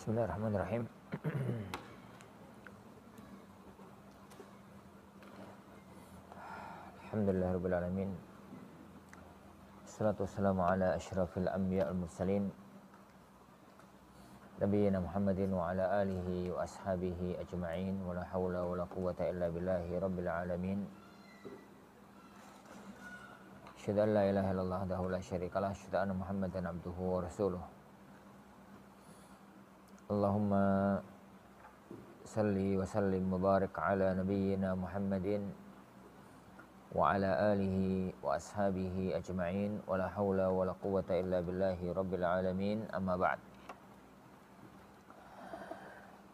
Bismillahirrahmanirrahim. Alhamdulillahirabbil alamin. Wassalatu wassalamu ala asyrafil anbiya wal mursalin nabiyina Muhammadin wa ala alihi wa ashabihi ajma'in wa la haula wa la quwwata illa billahi rabbil alamin. Asyhadu an la ilaha illallah wahdahu la syarikalah, asyhadu anna Muhammadan abduhu wa rasuluh. Allahumma salli wa sallim mubarak ala nabiyyina Muhammadin wa ala alihi wa ashabihi ajma'in wa la hawla wa la quwwata illa billahi rabbil alamin, amma ba'd.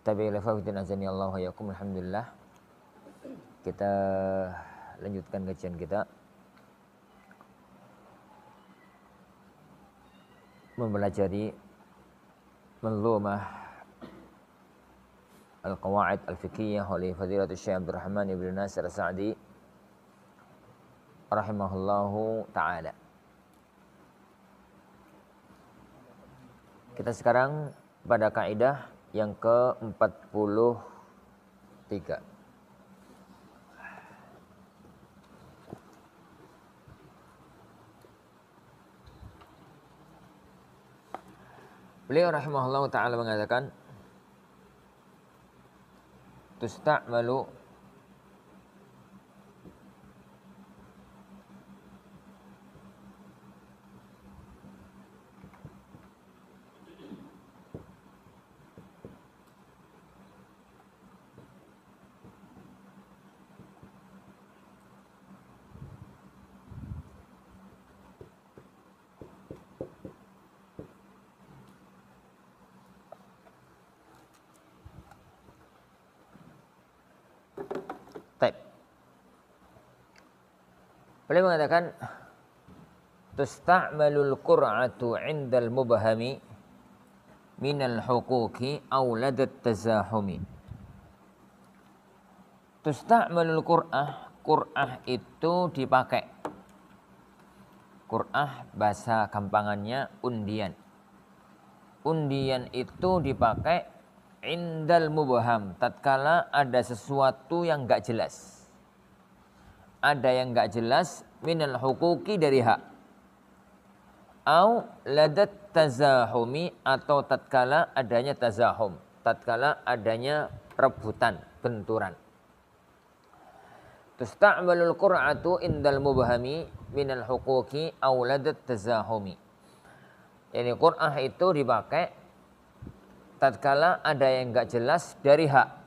Tabi'il fawdin azani Allah wa yakum. Alhamdulillah, kita lanjutkan kajian kita mempelajari manzumah Al-Qawaid Al-Fiqhiyah oleh Fadilatul Syekh Abdul Rahman Ibn Nasir As-Sa'di rahimahullahu ta'ala. Kita sekarang pada kaidah yang ke-43. Beliau rahimahullahu ta'ala mengatakan tusta'malu Beliau mengatakan tusta'malul qur'atu 'indal mubhami minal huquqi aw ladat tazahumi. Tusta'malul qur'ah itu dipakai. Qur'ah bahasa gampangannya undian. Undian itu dipakai indal mubham, tatkala ada sesuatu yang enggak jelas. Ada yang enggak jelas minal huquqi dari hak, au ladat tazahumi atau tatkala adanya tazahum, tatkala adanya rebutan, benturan. Tusta'malul qur'atu indal mubhami minal huquqi au ladat tazahumi. Yani qur'ah itu dipakai tatkala ada yang enggak jelas dari hak,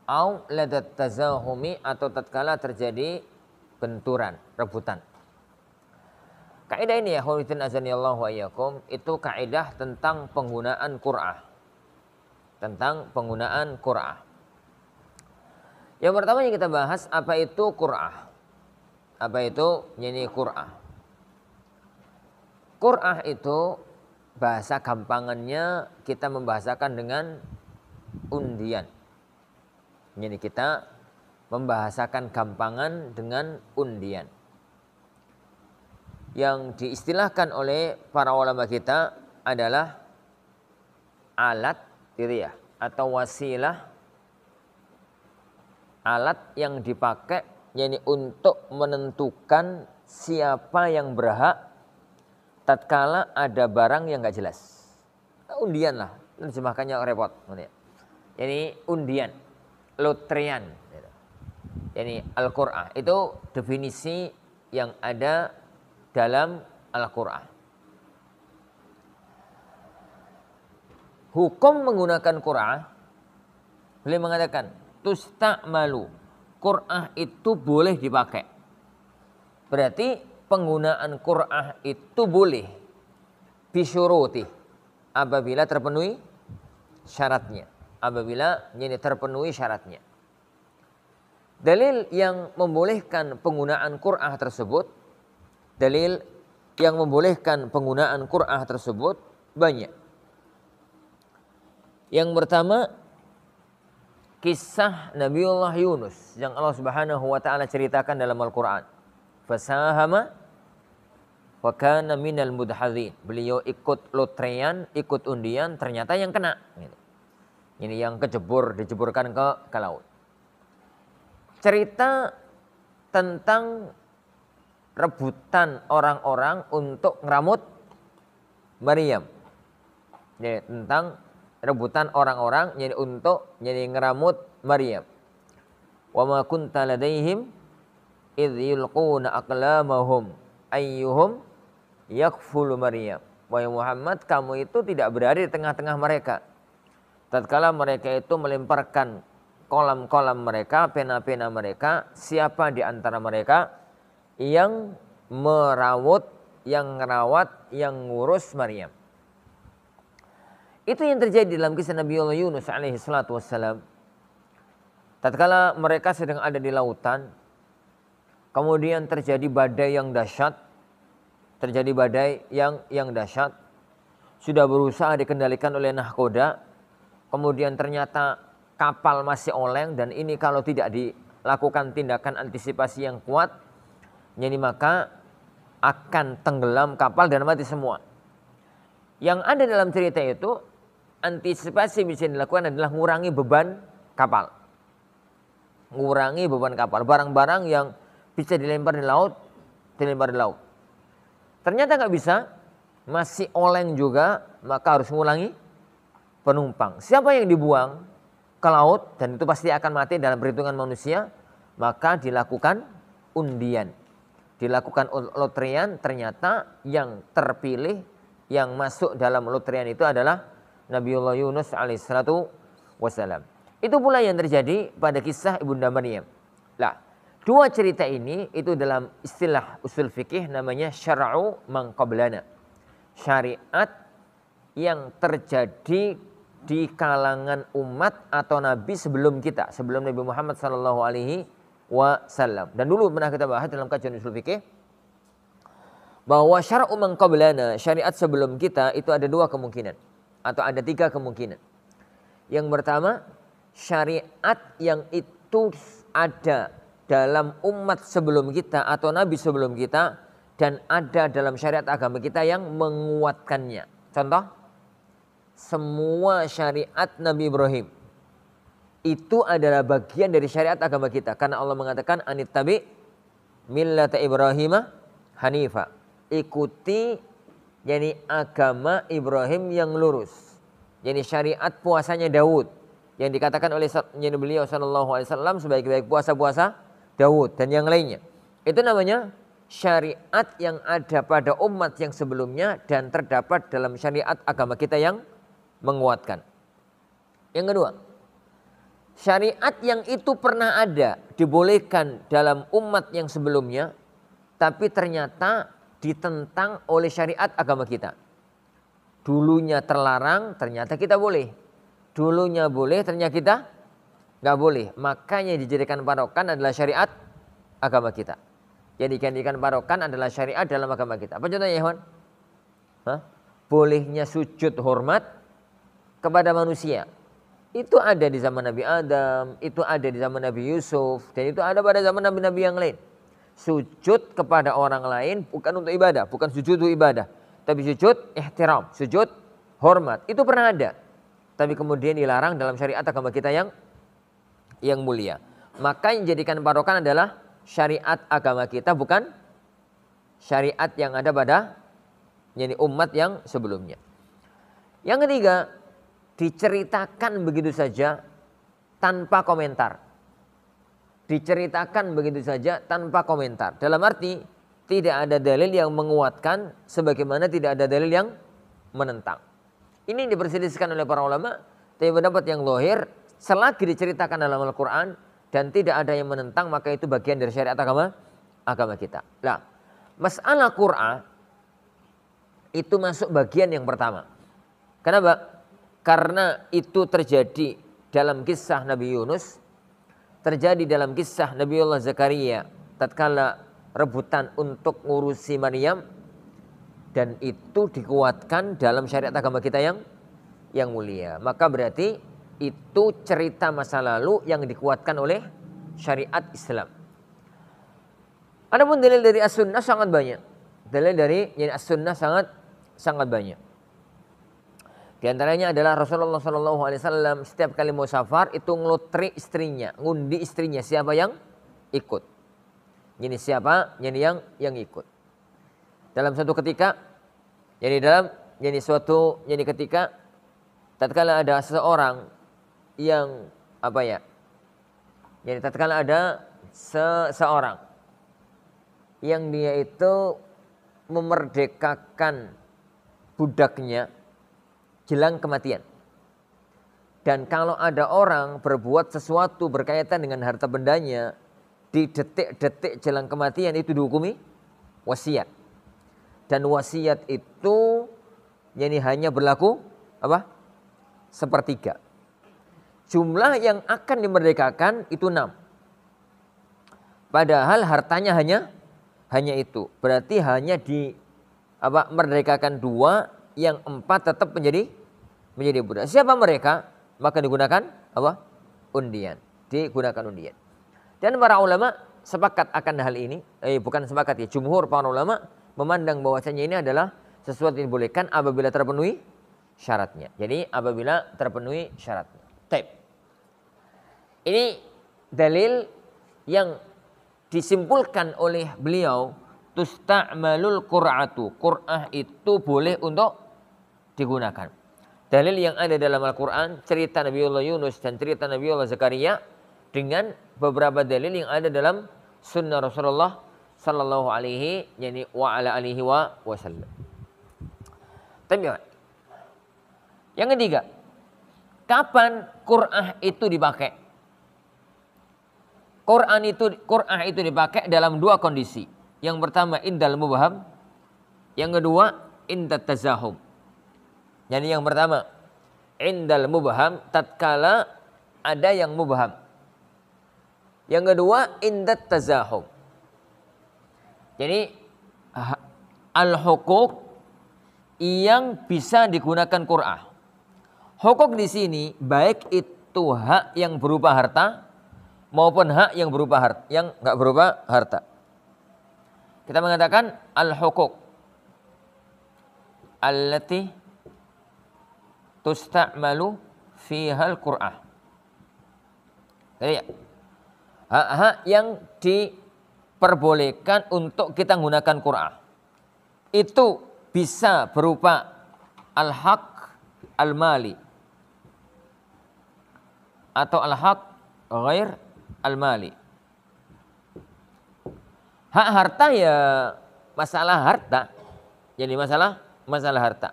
au ladat tazahumi atau tatkala terjadi benturan, rebutan. Kaidah ini ya khawifin azanillahu wa iyyakum, itu kaidah tentang penggunaan qur'ah. Tentang penggunaan qur'ah. Yang pertama yang kita bahas, apa itu qur'ah? Apa itu yani qur'ah? Qur'ah itu bahasa gampangannya kita membahasakan dengan undian. Jadi kita membahasakan gampangan dengan undian. Yang diistilahkan oleh para ulama kita adalah alat gitu ya, atau wasilah, alat yang dipakai yakni untuk menentukan siapa yang berhak tatkala ada barang yang enggak jelas. Undian lah, terjemahkannya repot. Ini undian, lotrian. Yani Al-Qur'an itu definisi yang ada dalam Al-Qur'an. Hukum menggunakan Qur'an, beliau mengatakan tusta'malu, Qur'an itu boleh dipakai. Berarti penggunaan Qur'an itu boleh bisyuruti, apabila terpenuhi syaratnya. Apabila ini terpenuhi syaratnya. Dalil yang membolehkan penggunaan Qur'ah tersebut, dalil yang membolehkan penggunaan Qur'ah tersebut banyak. Yang pertama, kisah Nabiullah Yunus yang Allah Subhanahu wa taala ceritakan dalam Al-Qur'an. Fasahama wa kana minal mudhadhin. Beliau ikut lotrean, ikut undian, ternyata yang kena. Gitu. Ini yang dijeburkan ke laut. Cerita tentang rebutan orang-orang untuk ngeramut Maryam. Jadi, tentang rebutan orang-orang untuk ngeramut Maryam. Wa ma kunta ladaihim idh yulquna aqlamahum ayyuhum yakfulu Maryam. Wahai Muhammad, kamu itu tidak berada di tengah-tengah mereka. Tatkala mereka itu melemparkan kolam-kolam mereka, pena-pena mereka, siapa di antara mereka yang merawat, yang ngerawat, yang ngurus Maryam. Itu yang terjadi dalam kisah Nabi Allah Yunus alaihi salatu wassalam. Tatkala mereka sedang ada di lautan, kemudian terjadi badai yang dahsyat, sudah berusaha dikendalikan oleh nahkoda, kemudian ternyata kapal masih oleng, dan ini kalau tidak dilakukan tindakan antisipasi yang kuat, jadi maka akan tenggelam kapal dan mati semua. Yang ada dalam cerita itu, antisipasi bisa dilakukan adalah mengurangi beban kapal. Mengurangi beban kapal, barang-barang yang bisa dilempar di laut. Ternyata nggak bisa, masih oleng juga, maka harus mengurangi penumpang. Siapa yang dibuang ke laut, dan itu pasti akan mati dalam perhitungan manusia, maka dilakukan undian. Dilakukan lotrian, ternyata yang terpilih, yang masuk dalam lotrian itu adalah Nabiullah Yunus alaihissalatu wassalam. Itu pula yang terjadi pada kisah Ibunda Maryam. Nah, dua cerita ini itu dalam istilah usul fikih namanya syara'u man qablana. Syariat yang terjadi di kalangan umat atau nabi sebelum kita, sebelum Nabi Muhammad sallallahu alaihi wasallam. Dan dulu pernah kita bahas dalam kajian usul fikih bahwa syara'u man qablana, syariat sebelum kita itu ada dua kemungkinan atau ada tiga kemungkinan. Yang pertama, syariat yang itu ada dalam umat sebelum kita atau nabi sebelum kita dan ada dalam syariat agama kita yang menguatkannya. Contoh, semua syariat Nabi Ibrahim itu adalah bagian dari syariat agama kita, karena Allah mengatakan anittabi millata Ibrahimah hanifa. Ikuti yakni agama Ibrahim yang lurus. Yakni syariat puasanya Daud yang dikatakan oleh beliau sallallahu alaihi wasallam sebaik-baik puasa-puasa Daud dan yang lainnya. Itu namanya syariat yang ada pada umat yang sebelumnya dan terdapat dalam syariat agama kita yang menguatkan. Yang kedua, syariat yang itu pernah ada, dibolehkan dalam umat yang sebelumnya, tapi ternyata ditentang oleh syariat agama kita. Dulunya terlarang, ternyata kita boleh. Dulunya boleh, ternyata kita nggak boleh. Makanya dijadikan patokan adalah syariat agama kita. Jadi dijadikan patokan adalah syariat dalam agama kita. Apa contohnya, Ikhwan? Bolehnya sujud hormat kepada manusia. Itu ada di zaman Nabi Adam, itu ada di zaman Nabi Yusuf, dan itu ada pada zaman Nabi-Nabi yang lain. Sujud kepada orang lain bukan untuk ibadah, bukan sujud untuk ibadah, tapi sujud ihtiram, sujud hormat. Itu pernah ada. Tapi kemudian dilarang dalam syariat agama kita yang mulia. Maka yang jadikan patokan adalah syariat agama kita, bukan syariat yang ada pada umat yang sebelumnya. Yang ketiga, diceritakan begitu saja tanpa komentar. Diceritakan begitu saja tanpa komentar. Dalam arti tidak ada dalil yang menguatkan sebagaimana tidak ada dalil yang menentang. Ini diperselisihkan oleh para ulama, tapi pendapat yang zahir selagi diceritakan dalam Al-Quran dan tidak ada yang menentang, maka itu bagian dari syariat agama kita. Nah, masalah Qur'an itu masuk bagian yang pertama. Kenapa? Karena itu terjadi dalam kisah Nabi Yunus, terjadi dalam kisah Nabiullah Zakaria tatkala rebutan untuk ngurusi Maryam, dan itu dikuatkan dalam syariat agama kita yang mulia. Maka berarti itu cerita masa lalu yang dikuatkan oleh syariat Islam. Adapun dalil dari as-sunnah sangat banyak. dalil dari yani as-sunnah sangat banyak. Di antaranya adalah Rasulullah SAW setiap kali mau safar itu ngelotri istrinya, ngundi istrinya siapa yang ikut. Ini siapa? Ini yang ikut. Dalam suatu ketika, ketika tatkala ada seseorang yang tatkala ada seseorang yang dia itu memerdekakan budaknya jelang kematian. Dan kalau ada orang berbuat sesuatu berkaitan dengan harta bendanya di detik-detik jelang kematian itu dihukumi wasiat. Dan wasiat itu hanya berlaku sepertiga. Jumlah yang akan dimerdekakan itu 6. Padahal hartanya hanya itu. Berarti hanya merdekakan 2, yang 4 tetap menjadi budak. Siapa mereka? Maka digunakan undian. Digunakan undian. Dan para ulama sepakat akan hal ini. Bukan sepakat ya. Jumhur para ulama memandang bahwasanya ini adalah sesuatu yang dibolehkan apabila terpenuhi syaratnya. Jadi apabila terpenuhi syaratnya. Taib. Ini dalil yang disimpulkan oleh beliau. Tusta'malul qur'atu. Qur'ah itu boleh untuk digunakan. Dalil yang ada dalam Al-Quran, cerita Nabiullah Yunus dan cerita Nabiullah Zakaria dengan beberapa dalil yang ada dalam sunnah Rasulullah sallallahu alaihi wasallam. Yang ketiga, kapan Qur'ah itu dipakai? Qur'ah itu dipakai dalam 2 kondisi. Yang pertama indal mubham, yang kedua indat tazahum. Jadi yang pertama, indal mubham, tatkala ada yang mubham. Yang kedua, indat tazahum. Jadi al-hukuk yang bisa digunakan Qur'ah. Hukuk di sini baik itu hak yang berupa harta maupun hak yang enggak berupa harta. Kita mengatakan al-hukuk allati tusta'malu fihal Qur'ah. Jadi hak-hak yang diperbolehkan untuk kita menggunakan Qur'ah. Itu bisa berupa al-haq al-mali atau al-haq ghair al-mali. Hak harta ya masalah harta. Jadi masalah harta.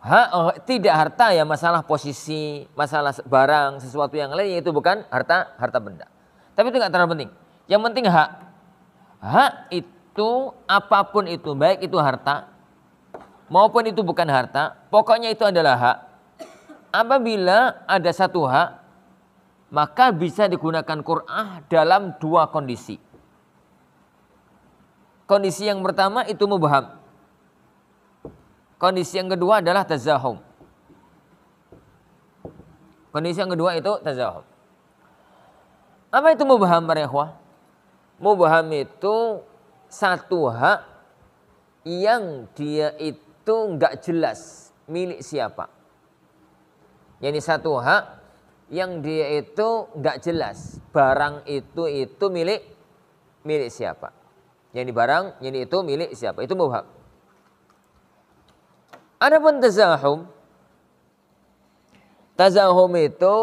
Hak tidak harta ya masalah posisi, masalah barang, sesuatu yang lain, itu bukan harta benda. Tapi itu enggak terlalu penting. Yang penting hak. Hak itu apapun itu, baik itu harta maupun itu bukan harta, pokoknya itu adalah hak. Apabila ada satu hak, maka bisa digunakan Qur'ah dalam 2 kondisi. Kondisi yang pertama itu mubham. Kondisi yang kedua adalah tazahum. Kondisi yang kedua itu tazahum. Apa itu mubham para ikhwah? Mubham itu satu hak yang dia itu enggak jelas milik siapa. Yani satu hak yang dia itu enggak jelas barang itu milik siapa. Yani barang yani itu milik siapa. Itu mubham. Adapun tazahum itu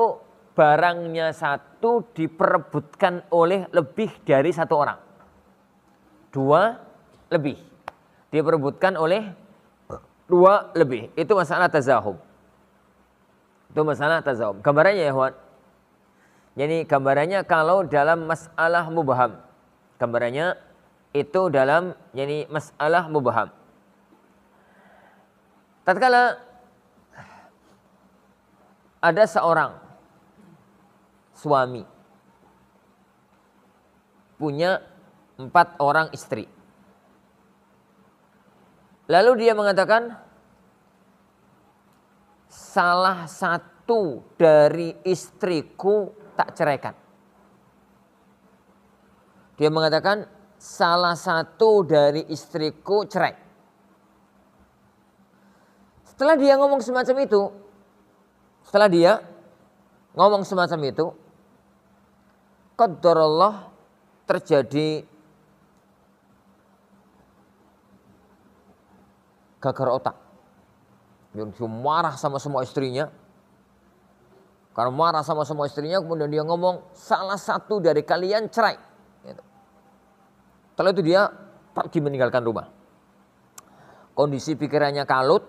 barangnya satu diperebutkan oleh lebih dari satu orang. 2 lebih. Diperebutkan oleh 2 lebih. Itu masalah tazahum. Gambarannya ya Ikhwan. Jadi gambarannya kalau dalam masalah mubham. Gambarannya itu dalam masalah mubham. Tatkala ada seorang suami punya 4 orang istri. Lalu dia mengatakan salah satu dari istriku tak ceraikan. Dia mengatakan salah satu dari istriku cerai. Setelah dia ngomong semacam itu, qadarullah terjadi gagar otak. Dia marah sama semua istrinya. Karena marah sama semua istrinya, kemudian dia ngomong, salah satu dari kalian cerai. Gitu. Setelah itu dia pergi meninggalkan rumah. Kondisi pikirannya kalut,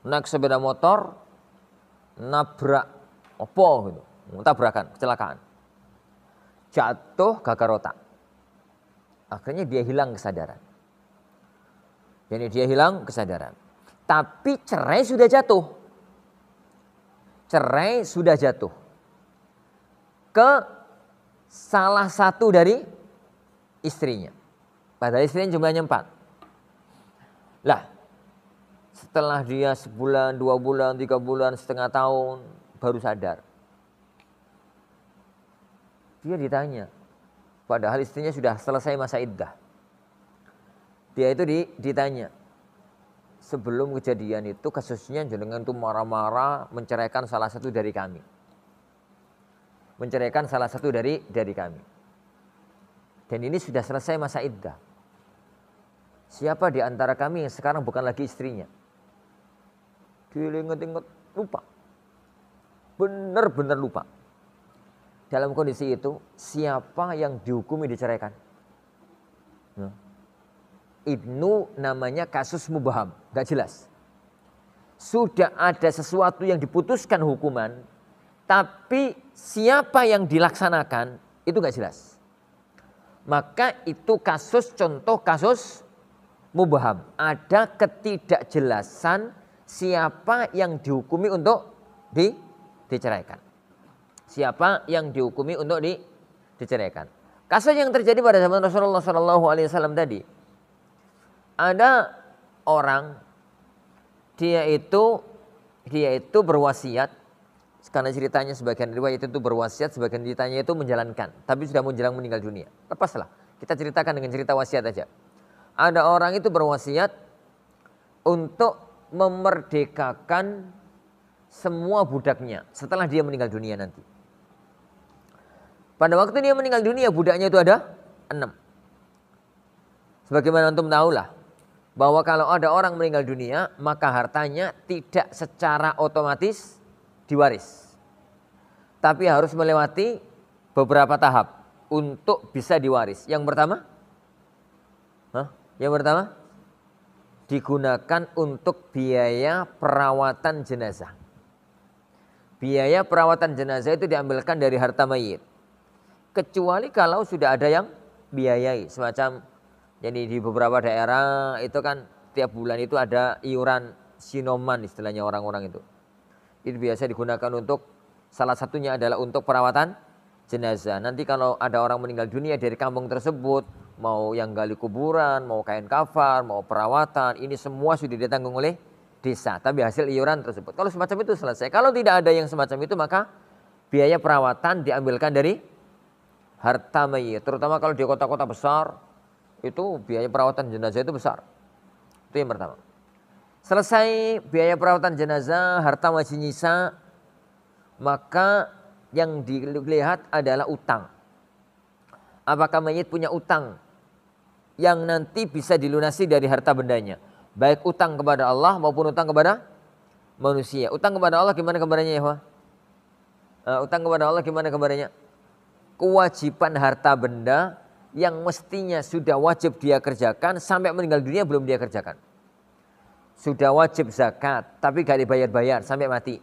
naik sepeda motor, nabrak gitu, tabrakan, kecelakaan. Jatuh gagal otak. Akhirnya dia hilang kesadaran. Jadi dia hilang kesadaran. Tapi cerai sudah jatuh. Cerai sudah jatuh ke salah satu dari istrinya. Padahal istrinya jumlahnya 4. Lah, setelah dia sebulan, 2 bulan, 3 bulan, setengah tahun baru sadar. Dia ditanya, padahal istrinya sudah selesai masa iddah. Dia itu ditanya, sebelum kejadian itu kasusnya jenengan tuh marah-marah menceraikan salah satu dari kami. Menceraikan salah satu dari kami. Dan ini sudah selesai masa iddah. Siapa di antara kami yang sekarang bukan lagi istrinya? Dia inget-inget, lupa. Benar-benar lupa. Dalam kondisi itu, siapa yang dihukumi diceraikan? Itu namanya kasus mubham, gak jelas. Sudah ada sesuatu yang diputuskan hukuman, tapi siapa yang dilaksanakan itu gak jelas. Maka itu contoh kasus mubham. Ada ketidakjelasan siapa yang dihukumi untuk diceraikan. Siapa yang dihukumi untuk diceraikan. Kasus yang terjadi pada zaman Rasulullah SAW tadi. Ada orang dia itu berwasiat, karena ceritanya sebagian riwayat itu berwasiat, sebagian ceritanya itu menjalankan, tapi sudah menjelang meninggal dunia. Lepaslah, kita ceritakan dengan cerita wasiat aja. Ada orang itu berwasiat untuk memerdekakan semua budaknya setelah dia meninggal dunia nanti. Pada waktu dia meninggal dunia budaknya itu ada 6. Sebagaimana antum tahulah, bahwa kalau ada orang meninggal dunia, maka hartanya tidak secara otomatis diwaris. Tapi harus melewati beberapa tahap untuk bisa diwaris. Yang pertama, digunakan untuk biaya perawatan jenazah. Biaya perawatan jenazah itu diambilkan dari harta mayit. Kecuali kalau sudah ada yang biayai, semacam jadi di beberapa daerah itu kan tiap bulan itu ada iuran sinoman istilahnya orang-orang itu. Itu biasa digunakan untuk, salah satunya adalah untuk perawatan jenazah. Nanti kalau ada orang meninggal dunia dari kampung tersebut, mau yang gali kuburan, mau kain kafan, mau perawatan, ini semua sudah ditanggung oleh desa. Tapi hasil iuran tersebut. Kalau semacam itu selesai. Kalau tidak ada yang semacam itu, maka biaya perawatan diambilkan dari harta mayit. Terutama kalau di kota-kota besar, itu biaya perawatan jenazah itu besar. Itu yang pertama. Selesai biaya perawatan jenazah, harta masih nyisa, maka yang dilihat adalah utang. Apakah mayit punya utang yang nanti bisa dilunasi dari harta bendanya, baik utang kepada Allah maupun utang kepada manusia. Utang kepada Allah gimana kabarnya ya? Utang kepada Allah gimana kabarnya? Kewajiban harta benda yang mestinya sudah wajib dia kerjakan sampai meninggal dunia belum dia kerjakan. Sudah wajib zakat tapi gak dibayar-bayar sampai mati.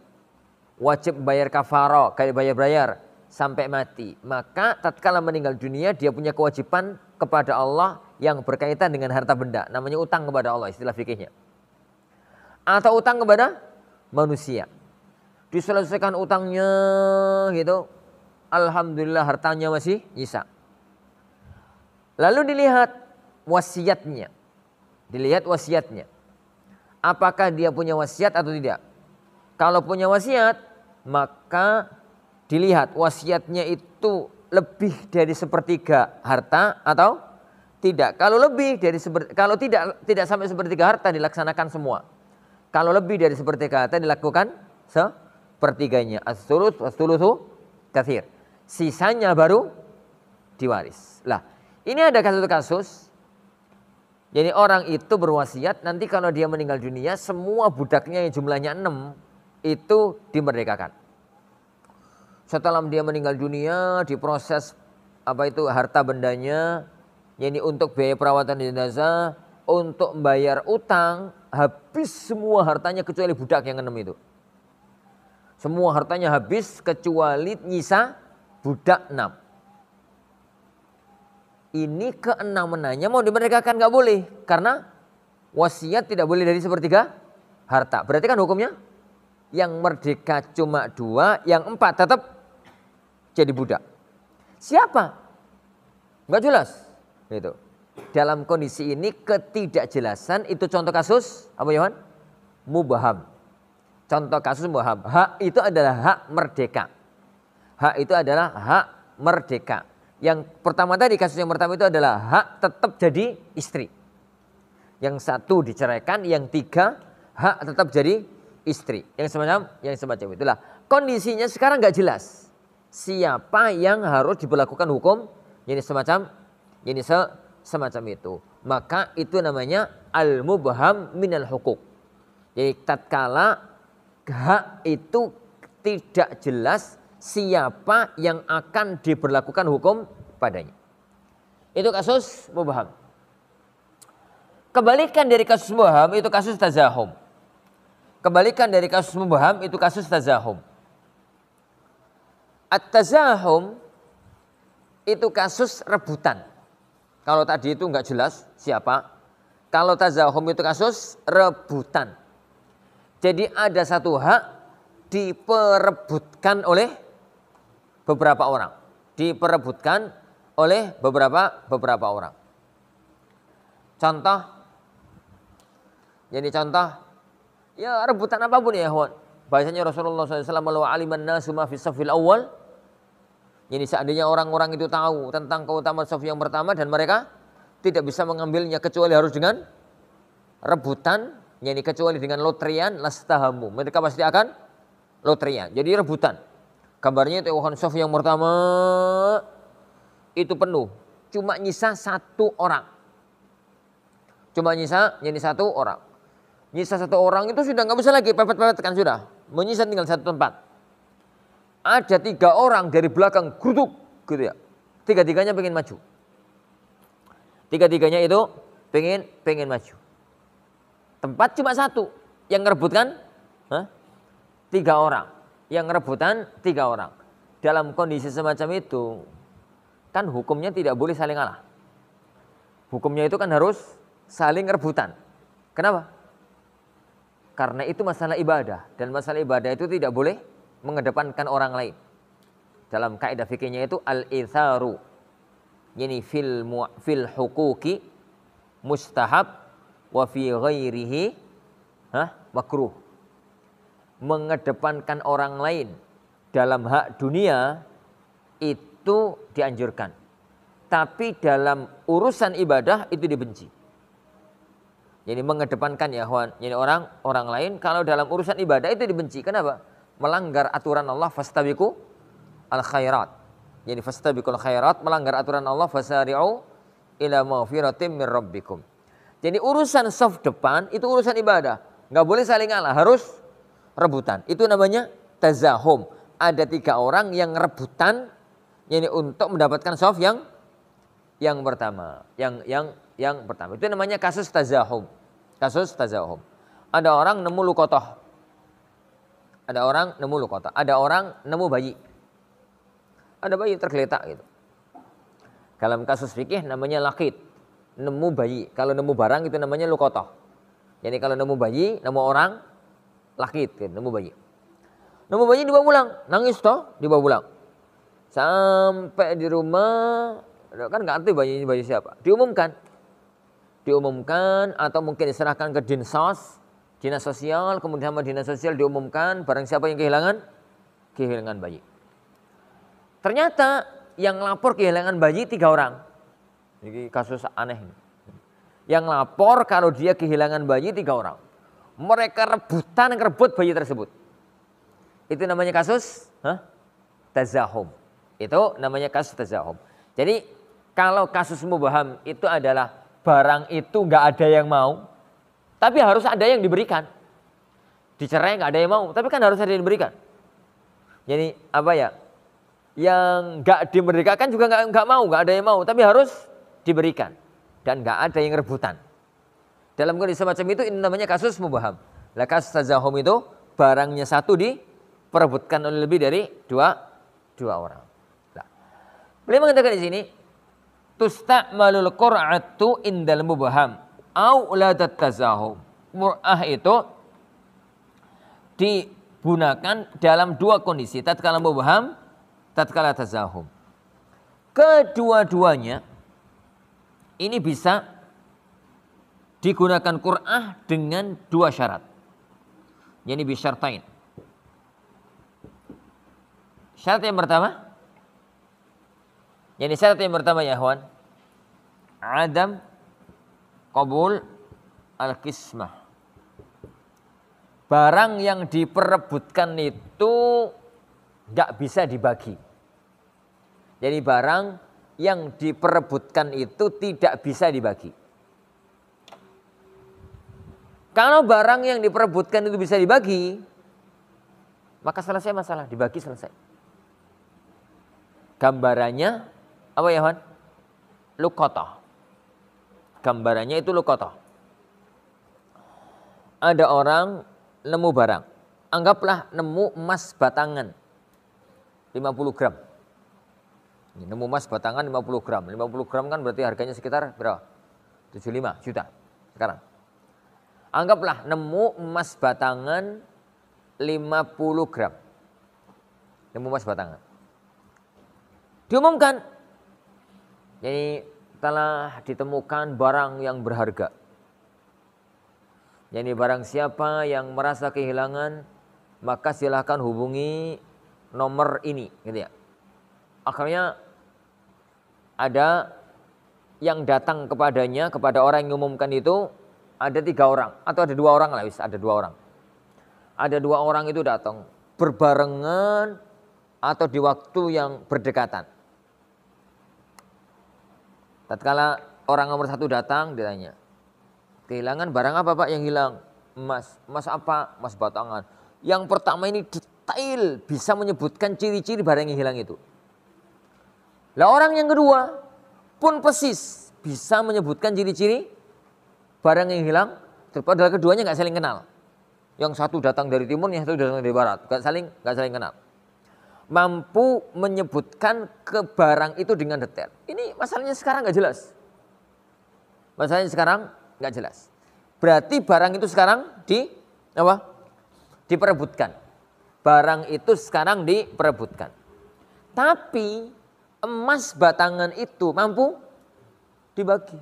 Wajib bayar kafarah gak dibayar-bayar sampai mati. Maka tatkala meninggal dunia dia punya kewajiban kepada Allah yang berkaitan dengan harta benda. Namanya utang kepada Allah istilah fikihnya. Atau utang kepada manusia. Diselesaikan utangnya gitu. Alhamdulillah hartanya masih nyisa. Lalu dilihat wasiatnya. Apakah dia punya wasiat atau tidak? Kalau punya wasiat, maka dilihat wasiatnya itu lebih dari 1/3 harta atau Tidak. Kalau tidak sampai sepertiga harta dilaksanakan semua. Kalau lebih dari sepertiga harta dilakukan sepertiganya. As-sulus was-sulusu katsir. Sisanya baru diwaris. Lah, ini ada kasus-kasus. Jadi orang itu berwasiat nanti kalau dia meninggal dunia semua budaknya yang jumlahnya 6 itu dimerdekakan. Setelah dia meninggal dunia diproses harta bendanya, ini untuk biaya perawatan jenazah, untuk membayar utang, habis semua hartanya kecuali budak yang 6 itu. Semua hartanya habis kecuali nyisa budak 6. Ini keenamanannya mau dimerdekakan nggak boleh karena wasiat tidak boleh dari sepertiga harta. Berarti kan hukumnya yang merdeka cuma 2, yang 4 tetap jadi budak. Siapa? Nggak jelas. Gitu. Dalam kondisi ini ketidakjelasan itu contoh kasus apa Yohan? Mubham. Contoh kasus mubham. Hak itu adalah hak merdeka. Hak itu adalah hak merdeka. Yang pertama tadi, kasus yang pertama itu adalah hak tetap jadi istri. Yang satu diceraikan, yang 3 hak tetap jadi istri. Yang semacam itulah. Kondisinya sekarang nggak jelas. Siapa yang harus diberlakukan hukum semacam itu. Maka itu namanya al-mubham minal hukuk. Jadi tatkala hak itu tidak jelas siapa yang akan diberlakukan hukum padanya. Itu kasus mubham. Kebalikan dari kasus mubham itu kasus tazahum. Kebalikan dari kasus mubham itu kasus tazahum. At-tazahum itu kasus rebutan. Kalau tadi itu enggak jelas siapa. Kalau tazahum itu kasus rebutan. Jadi ada satu hak diperebutkan oleh beberapa orang. Diperebutkan oleh beberapa orang. Contoh. Jadi contoh. Ya rebutan apapun ya kawan. Bahasanya Rasulullah SAW walau aliman nasu ma fi safil awal. Jadi seandainya orang-orang itu tahu tentang keutamaan saf yang pertama dan mereka tidak bisa mengambilnya kecuali harus dengan rebutan. Yani kecuali dengan lotrian lastahamu. Mereka pasti akan lotrian. Jadi rebutan. Gambarnya itu saf yang pertama itu penuh. Cuma nyisa 1 orang. Cuma nyisa 1 orang. Nyisa 1 orang itu sudah nggak bisa lagi pepet-pepet kan sudah. Menyisa tinggal 1 tempat. Ada 3 orang dari belakang guduk gitu ya. 3-tiganya pengen maju. 3-tiganya itu pengen maju. Tempat cuma 1. Yang ngerebutkan 3 orang. Yang rebutan 3 orang. Dalam kondisi semacam itu kan hukumnya tidak boleh saling kalah. Hukumnya itu kan harus saling rebutan. Kenapa? Karena itu masalah ibadah. Dan masalah ibadah itu tidak boleh mengedepankan orang lain. Dalam kaidah fikihnya itu al-itharu. Yani fil huquqi mustahab wa fi ghairihi makruh. Mengedepankan orang lain dalam hak dunia itu dianjurkan. Tapi dalam urusan ibadah itu dibenci. Jadi mengedepankan ya kawan, jadi orang lain kalau dalam urusan ibadah itu dibenci. Kenapa? Melanggar aturan Allah fastabiqu al khairat. Jadi fastabiqul khairat, melanggar aturan Allah fasari'u ila maghfiratin min rabbikum. Jadi urusan saf depan itu urusan ibadah. Enggak boleh saling kalah, harus rebutan. Itu namanya tazahum. Ada 3 orang yang rebutan yani untuk mendapatkan saf yang pertama. Yang pertama. Itu namanya kasus tazahum. Kasus tazahum. Ada orang nemu luqatah. Ada orang nemu bayi. Ada bayi tergeletak gitu. Dalam kasus fikih namanya laqit. Nemu bayi. Kalau nemu barang itu namanya luqatah. Jadi kalau nemu bayi, nemu orang laqit gitu, nemu bayi. Nemu bayi dibawa pulang, nangis toh, dibawa pulang. Sampai di rumah kan nggak ngerti bayi siapa. Diumumkan atau mungkin diserahkan ke Dinsos. Dinas sosial, kemudian sama dinas sosial diumumkan barang siapa yang kehilangan bayi. Ternyata yang lapor kehilangan bayi 3 orang. Ini kasus aneh. Yang lapor kalau dia kehilangan bayi 3 orang. Mereka rebutan ngerebut bayi tersebut. Itu namanya kasus tazahum. Itu namanya kasus tazahum. Jadi kalau kasus mubham itu adalah barang itu nggak ada yang mau, tapi harus ada yang diberikan. Dicerai nggak ada yang mau, tapi kan harus ada yang diberikan. Jadi apa ya? Yang nggak dimerdekakan juga nggak mau, nggak ada yang mau, tapi harus diberikan dan nggak ada yang rebutan. Dalam kondisi semacam itu ini namanya kasus mubham. Lah kasus tazahum itu barangnya satu diperebutkan oleh lebih dari dua orang. Nah, beliau mengatakan di sini tusta'malul qur'atu indal mubham au ladat tazahum. Qur'ah itu digunakan dalam 2 kondisi, tatkala mubham, tatkala tazahum. Kedua-duanya ini bisa digunakan Qur'ah dengan 2 syarat. Yani bisyartain. Syarat yang pertama, ya ikhwan, adam qabul al-qismah. Barang yang diperebutkan itu nggak bisa dibagi. Jadi barang yang diperebutkan itu tidak bisa dibagi. Kalau barang yang diperebutkan itu bisa dibagi, maka selesai masalah, dibagi selesai. Gambarannya apa ya, Wan? Luqatah. Gambarannya itu luqatah. Ada orang nemu barang. Anggaplah nemu emas batangan 50 gram. Nemu emas batangan 50 gram. 50 gram kan berarti harganya sekitar berapa? 75 juta sekarang. Anggaplah nemu emas batangan 50 gram. Nemu emas batangan. Diumumkan. Jadi telah ditemukan barang yang berharga. Jadi barang siapa yang merasa kehilangan, maka silahkan hubungi nomor ini, gitu ya. Akhirnya ada yang datang kepadanya, kepada orang yang mengumumkan itu, ada 3 orang atau ada 2 orang lah, ada 2 orang. Ada 2 orang itu datang berbarengan atau di waktu yang berdekatan. Tatkala orang nomor 1 datang, ditanya, kehilangan barang apa Pak yang hilang? Emas. Emas apa? Emas batangan. Yang pertama ini detail bisa menyebutkan ciri-ciri barang yang hilang itu. Lah orang yang kedua pun persis bisa menyebutkan ciri-ciri barang yang hilang. Padahal keduanya nggak saling kenal. Yang satu datang dari timur, yang satu datang dari barat. Nggak saling kenal. Mampu menyebutkan ke barang itu dengan detail. Ini masalahnya sekarang nggak jelas. Masalahnya sekarang nggak jelas. Berarti barang itu sekarang diperebutkan. Barang itu sekarang diperebutkan. Tapi emas batangan itu mampu dibagi.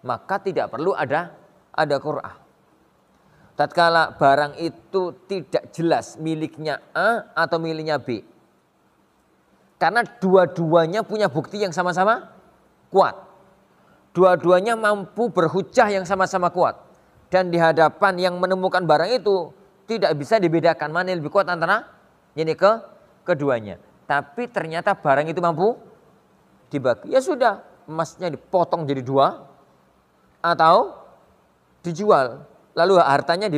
Maka tidak perlu ada Qur'ah. Tatkala barang itu tidak jelas miliknya A atau miliknya B. Karena dua-duanya punya bukti yang sama-sama kuat. Dua-duanya mampu berhujah yang sama-sama kuat. Dan di hadapan yang menemukan barang itu tidak bisa dibedakan mana yang lebih kuat antara ini keduanya. Tapi ternyata barang itu mampu dibagi. Ya sudah, emasnya dipotong jadi 2 atau dijual. Lalu hartanya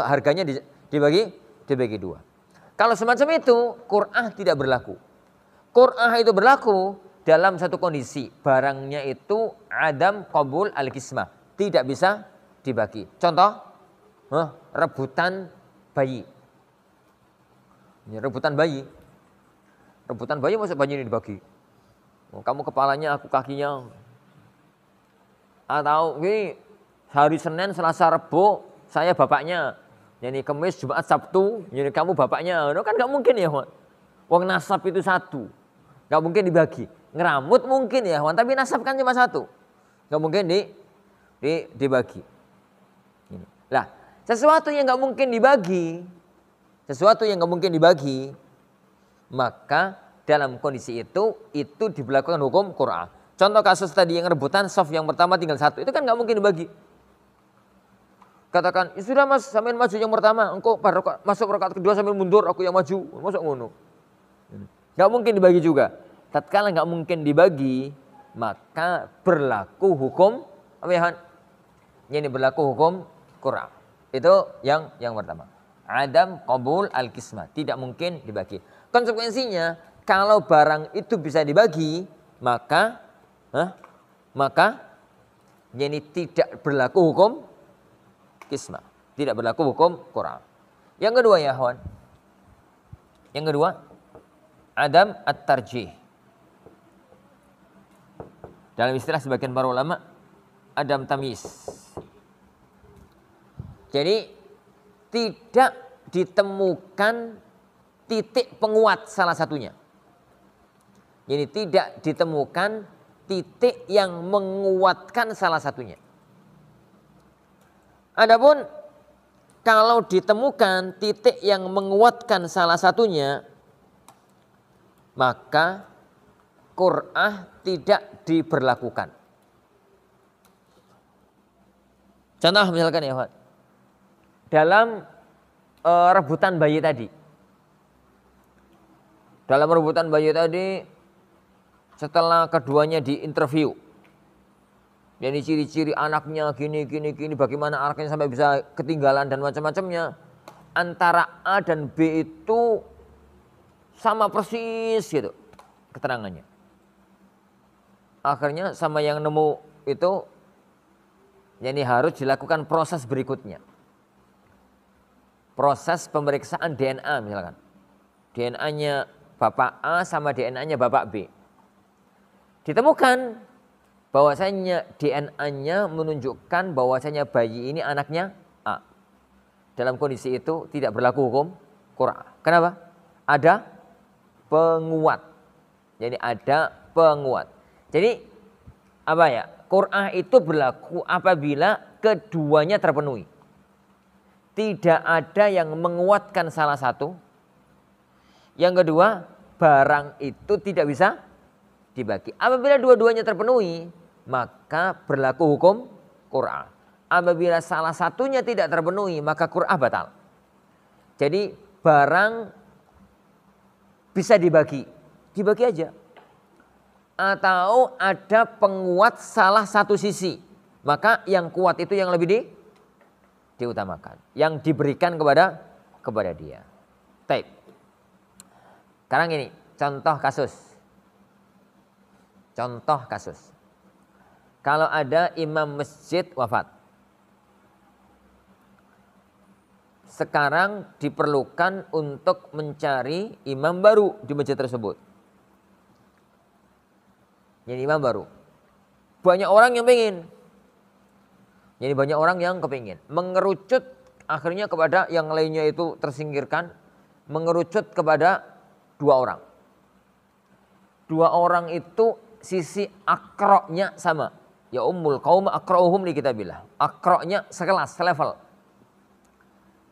harganya dibagi 2. Kalau semacam itu, Qur'ah tidak berlaku. Qur'ah itu berlaku dalam satu kondisi, barangnya itu adam qabul al-qismah, tidak bisa dibagi. Contoh, rebutan bayi. Rebutan bayi maksud bayi ini dibagi. Kamu kepalanya, aku kakinya. Atau ini hari Senin, Selasa, Rebo, saya bapaknya. Jadi Kamis, Jumat, Sabtu, jadi kamu bapaknya. Kan nggak mungkin ya, wong nasab itu 1, nggak mungkin dibagi. Ngeramut mungkin ya, tapi nasab kan cuma 1, nggak mungkin dibagi. Lah, sesuatu yang nggak mungkin dibagi, maka dalam kondisi itu diberlakukan hukum Qur'ah. Contoh kasus tadi yang rebutan soft yang pertama tinggal satu, itu kan nggak mungkin dibagi. Katakan, ya sudah mas, sampean maju yang pertama, engkau masuk rakaat kedua sambil mundur, aku yang maju, masuk ngono. Nggak mungkin dibagi juga. Tatkala nggak mungkin dibagi, maka berlaku hukum apa ya? Ini berlaku hukum qur'ah. Itu yang pertama. Adam qabul al-qismah, tidak mungkin dibagi. Konsekuensinya kalau barang itu bisa dibagi, maka ini tidak berlaku hukum qismah, tidak berlaku hukum qur'ah. Yang kedua ya kawan. Yang kedua, adam at-tarjih. Dalam istilah sebagian para ulama, adam tamyiz. Jadi tidak ditemukan titik penguat salah satunya. Jadi tidak ditemukan titik yang menguatkan salah satunya. Adapun kalau ditemukan titik yang menguatkan salah satunya, maka qur'ah tidak diberlakukan. Contoh misalkan ya Pak, dalam rebutan bayi tadi. Dalam rebutan bayi tadi, setelah keduanya diinterview, jadi ciri-ciri anaknya gini, bagaimana anaknya sampai bisa ketinggalan dan macam-macamnya, antara A dan B itu sama persis gitu keterangannya. Akhirnya sama yang nemu itu, jadi harus dilakukan proses berikutnya. Proses pemeriksaan DNA misalkan. DNA-nya Bapak A sama DNA-nya Bapak B. Ditemukan bahwasanya DNA-nya menunjukkan bahwasanya bayi ini anaknya A. Dalam kondisi itu tidak berlaku hukum qur'ah. Kenapa? Ada penguat. Jadi ada penguat. Jadi apa ya? Qur'ah itu berlaku apabila keduanya terpenuhi. Tidak ada yang menguatkan salah satu. Yang kedua, barang itu tidak bisa dibagi. Apabila dua-duanya terpenuhi, maka berlaku hukum qur'ah. Apabila salah satunya tidak terpenuhi, maka qur'ah batal. Jadi barang bisa dibagi aja. Atau ada penguat salah satu sisi, maka yang kuat itu yang lebih diutamakan, yang diberikan kepada dia. Baik. Sekarang ini contoh kasus. Kalau ada imam masjid wafat, sekarang diperlukan untuk mencari imam baru di masjid tersebut. Jadi imam baru. Banyak orang yang pengen. Jadi banyak orang yang kepingin. Mengerucut akhirnya kepada yang lainnya itu tersingkirkan. Mengerucut kepada 2 orang. 2 orang itu sisi akroknya sama. Ya ummul qaum akrauhum li kitabillah. Akroknya sekelas, selevel.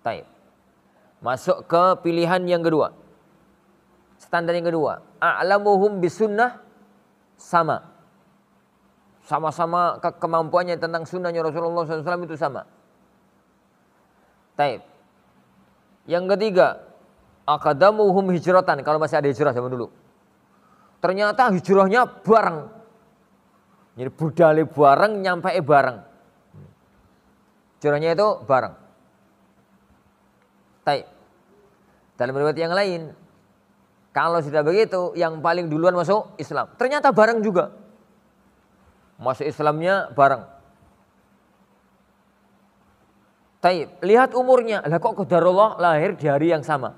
Taib. Masuk ke pilihan yang kedua. Standar yang kedua. A'lamuhum bisunnah sama. Sama-sama kemampuannya tentang sunnahnya Rasulullah SAW itu sama. Taib. Yang ketiga, aqdamuhum hijratan, kalau masih ada hijrah zaman dulu. Ternyata hijrahnya bareng. Jadi budale bareng, nyampe bareng. Hijrahnya itu bareng. Taib. Dalam riwayat yang lain, kalau sudah begitu, yang paling duluan masuk Islam. Ternyata bareng juga. Masuk Islamnya bareng. Taib, lihat umurnya. Lah kok qadarullah lahir di hari yang sama?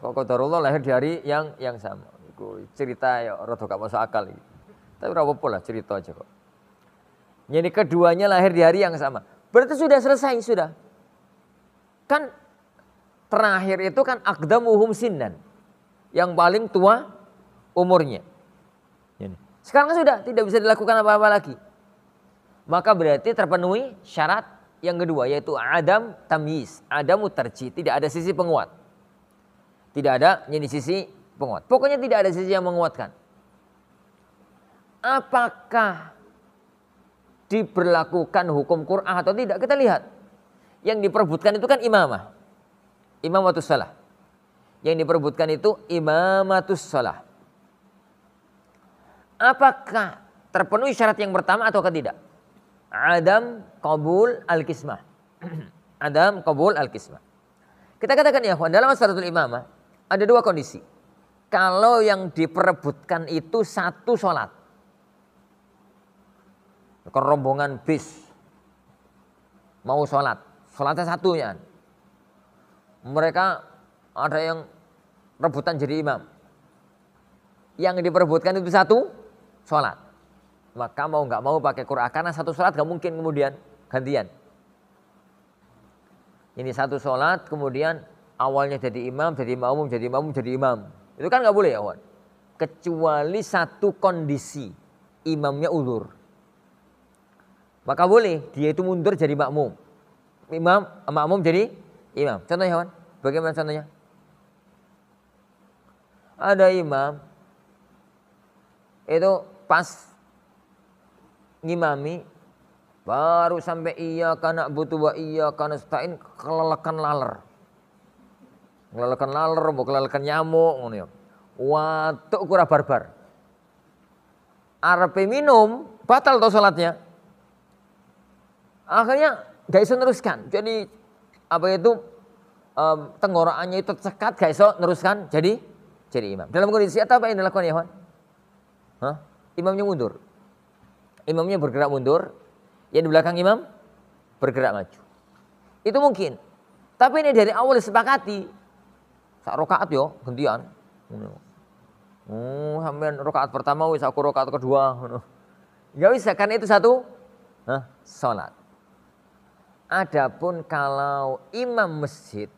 Kok qadarullah lahir di hari yang sama? Itu cerita ya rada gak masuk akal iki. Tapi ora apa-apa lah, cerita aja kok. Jadi keduanya lahir di hari yang sama. Berarti sudah selesai, sudah. Kan terakhir itu kan aqdamuhum sinnan. Yang paling tua umurnya. Sekarang sudah tidak bisa dilakukan apa-apa lagi. Maka berarti terpenuhi syarat yang kedua, yaitu adam tamyiz, adamu tarjih, tidak ada sisi penguat. Tidak ada jadi sisi penguat. Pokoknya tidak ada sisi yang menguatkan. Apakah diberlakukan hukum Qur'ah atau tidak? Kita lihat. Yang diperebutkan itu kan imamah. Imamatus shalah. Yang diperebutkan itu imamatus shalah. Apakah terpenuhi syarat yang pertama atau tidak? Adam qabul al-qismah. Adam qabul al-qismah. Kita katakan ya, dalam syaratul imamah ada dua kondisi. Kalau yang diperebutkan itu satu sholat. Kerombongan bis mau sholat. Sholatnya satu ya. Mereka ada yang rebutan jadi imam. Yang diperebutkan itu satu sholat. Maka mau nggak mau pakai Qur'an. Karena satu sholat nggak mungkin kemudian gantian. Ini satu sholat kemudian awalnya jadi imam, jadi makmum, jadi makmum, jadi imam. Itu kan nggak boleh ya kawan. Kecuali satu kondisi. Imamnya uzur. Maka boleh dia itu mundur jadi makmum. Makmum jadi imam. Contohnya kawan. Bagaimana contohnya? Ada imam. Itu pas ngimami. Baru sampai iyyaka na'budu wa iyyaka nasta'in kelelekan laler. Kelelekan laler, mau kelelekan nyamuk ngono ya. Watuk kura barbar. Arepe minum, batal to salatnya. Akhirnya gak iso neruskan. Jadi apa itu tenggorokannya itu tercekat, gak iso neruskan jadi imam. Dalam kondisi apa yang dilakukan ya, Wan? Imamnya mundur. Imamnya bergerak mundur. Yang di belakang imam bergerak maju. Itu mungkin. Tapi ini dari awal disepakati. Sak rakaat yo gantian. Sampean rakaat pertama wis aku rakaat kedua. Enggak bisa karena itu satu salat. Adapun kalau imam masjid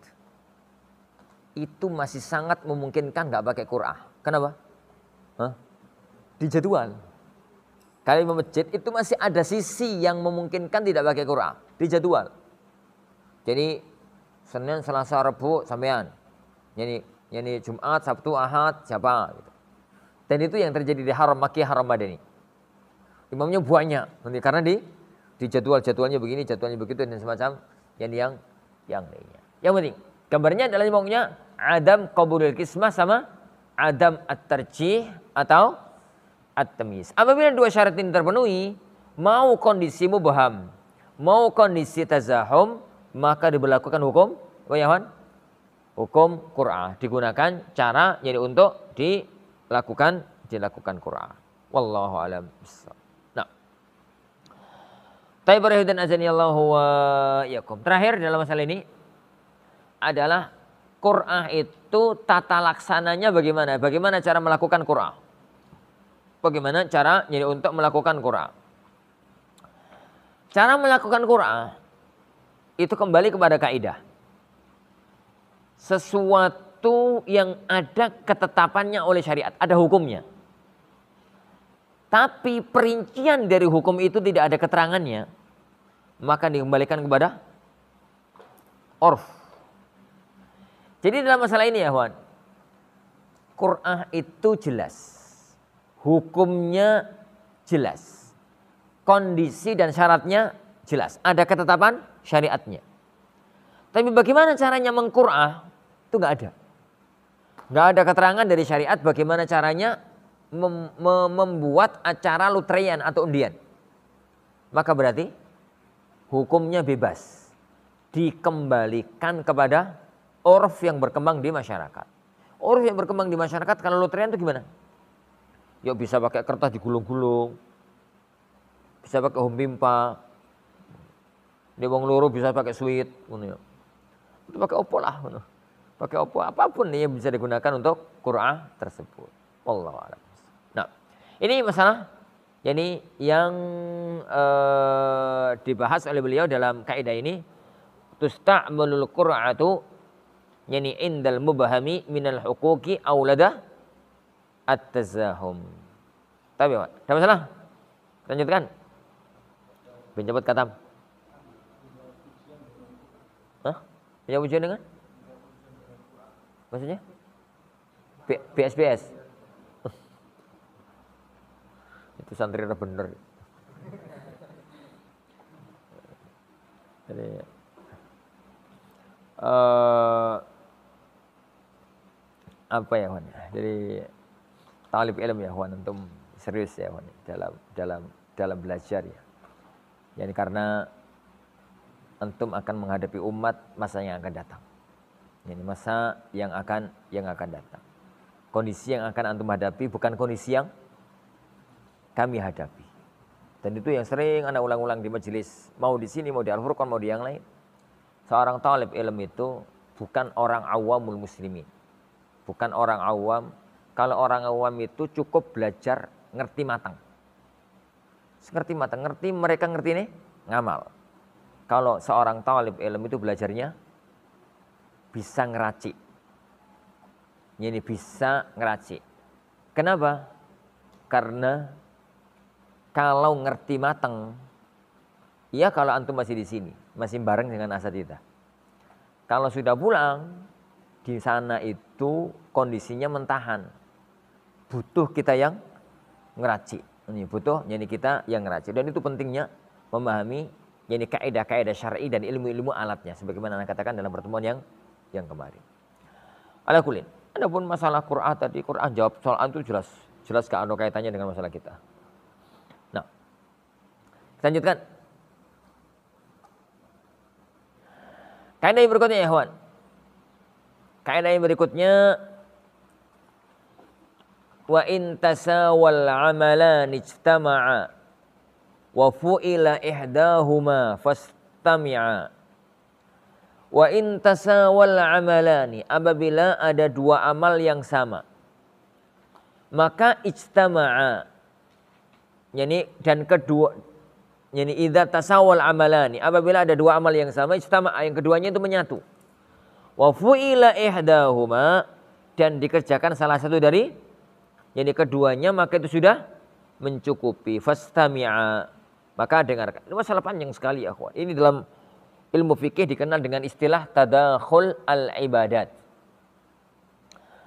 itu masih sangat memungkinkan enggak pakai Qur'an. Kenapa? Dijadwal. Kalau imam masjid itu masih ada sisi yang memungkinkan tidak pakai Qur'an. Dijadwal. Jadi Senin, Selasa, Rabu sampean. Yani Jumat, Sabtu, Ahad siapa gitu. Dan itu yang terjadi di Haram Makkiyah, Haram Madani. Imamnya banyak nanti karena di jadwalnya begini, jadwalnya begitu dan semacam yang lainnya. Yang penting gambarnya adalah imamnya adam qabulul qismah sama adam at-tarjih atau at-tamyiz. Apabila dua syarat ini terpenuhi, mau kondisi mubham, mau kondisi tazahum, maka diberlakukan hukum hukum Qur'an. Digunakan cara jadi untuk dilakukan Qur'an. Wallahu a'lam. Nah. Tayyib dan azanillahu wa iyyakum. Terakhir dalam masalah ini adalah Qur'an itu tata laksananya bagaimana? Bagaimana cara melakukan Qur'an? Bagaimana cara jadi untuk melakukan Qur'an? Cara melakukan Qur'an itu kembali kepada kaidah. Sesuatu yang ada ketetapannya oleh syariat, ada hukumnya. Tapi perincian dari hukum itu tidak ada keterangannya, maka dikembalikan kepada urf. Jadi dalam masalah ini ya, Wan, Qur'an itu jelas. Hukumnya jelas. Kondisi dan syaratnya jelas. Ada ketetapan syariatnya. Tapi bagaimana caranya mengqur'ah? Itu nggak ada. Nggak ada keterangan dari syariat bagaimana caranya membuat acara lutreyan atau undian. Maka berarti hukumnya bebas. Dikembalikan kepada urf yang berkembang di masyarakat. Urf yang berkembang di masyarakat kalau lutreyan itu gimana? Yuk bisa pakai kertas digulung-gulung. Bisa pakai hompimpa. Di wong loro bisa pakai suit. Itu pakai opo lah. Pakai opo apapun nih yang bisa digunakan untuk Qur'an tersebut. Wallahu a'lam. Nah, ini masalah yang dibahas oleh beliau dalam kaidah ini. Tusta'malul Qur'atu yani indal mubahami minal huquqi auladah at-tazahum. Tapi Pak, ada masalah? Lanjutkan. Penjemput katam. Punya ujian dengan? Maksudnya? BSBS. Itu santri bener. Jadi apa ya Wan? Jadi talib ilmu ya Wan, antum serius ya Wan dalam belajar ya. Yani karena antum akan menghadapi umat masa yang akan datang. Yani masa yang akan datang. Kondisi yang akan antum hadapi bukan kondisi yang kami hadapi. Dan itu yang sering anak ulang-ulang di majelis, mau di sini, mau di Al-Furqan, mau di yang lain. Seorang talib ilmu itu bukan orang awamul muslimin. Bukan orang awam. Kalau orang awam itu cukup belajar ngerti matang. Ngerti matang, mereka ngerti nih ngamal. Kalau seorang talib ilmu itu belajarnya bisa ngeracik. Ini bisa ngeracik. Kenapa? Karena kalau ngerti matang, ya kalau antum masih di sini, masih bareng dengan asatidz. Kalau sudah pulang, di sana itu kondisinya mentahan. Butuh kita yang ngeracik. Ini butuh, jadi kita yang ngeracik. Dan itu pentingnya memahami jadi kaidah-kaidah syar'i dan ilmu-ilmu alatnya. Sebagaimana Anda katakan dalam pertemuan yang kemarin. Ala kulin. Adapun masalah Quran tadi, Quran jawab soal itu jelas gak ada kaitannya dengan masalah kita. Nah, kita lanjutkan. Kaidah yang berikutnya ya kawan. Kaidah yang berikutnya, wa in tasawal amalan ijtama'a wa fu'ila ihdahuma fastami'a. Wa in tasawal amalani, apabila ada dua amal yang sama, maka ijtama'a, yani dan kedua, yani idza tasawal amalani, apabila ada dua amal yang sama, ijtama'a, yang keduanya itu menyatu. Wa fu'ila ihdahuma, dan dikerjakan salah satu dari, yani keduanya, maka itu sudah mencukupi. Fastami'a, maka dengarkan. Ini masalah panjang sekali ya kawan. Ini dalam ilmu fikih dikenal dengan istilah tadakhul al-ibadat.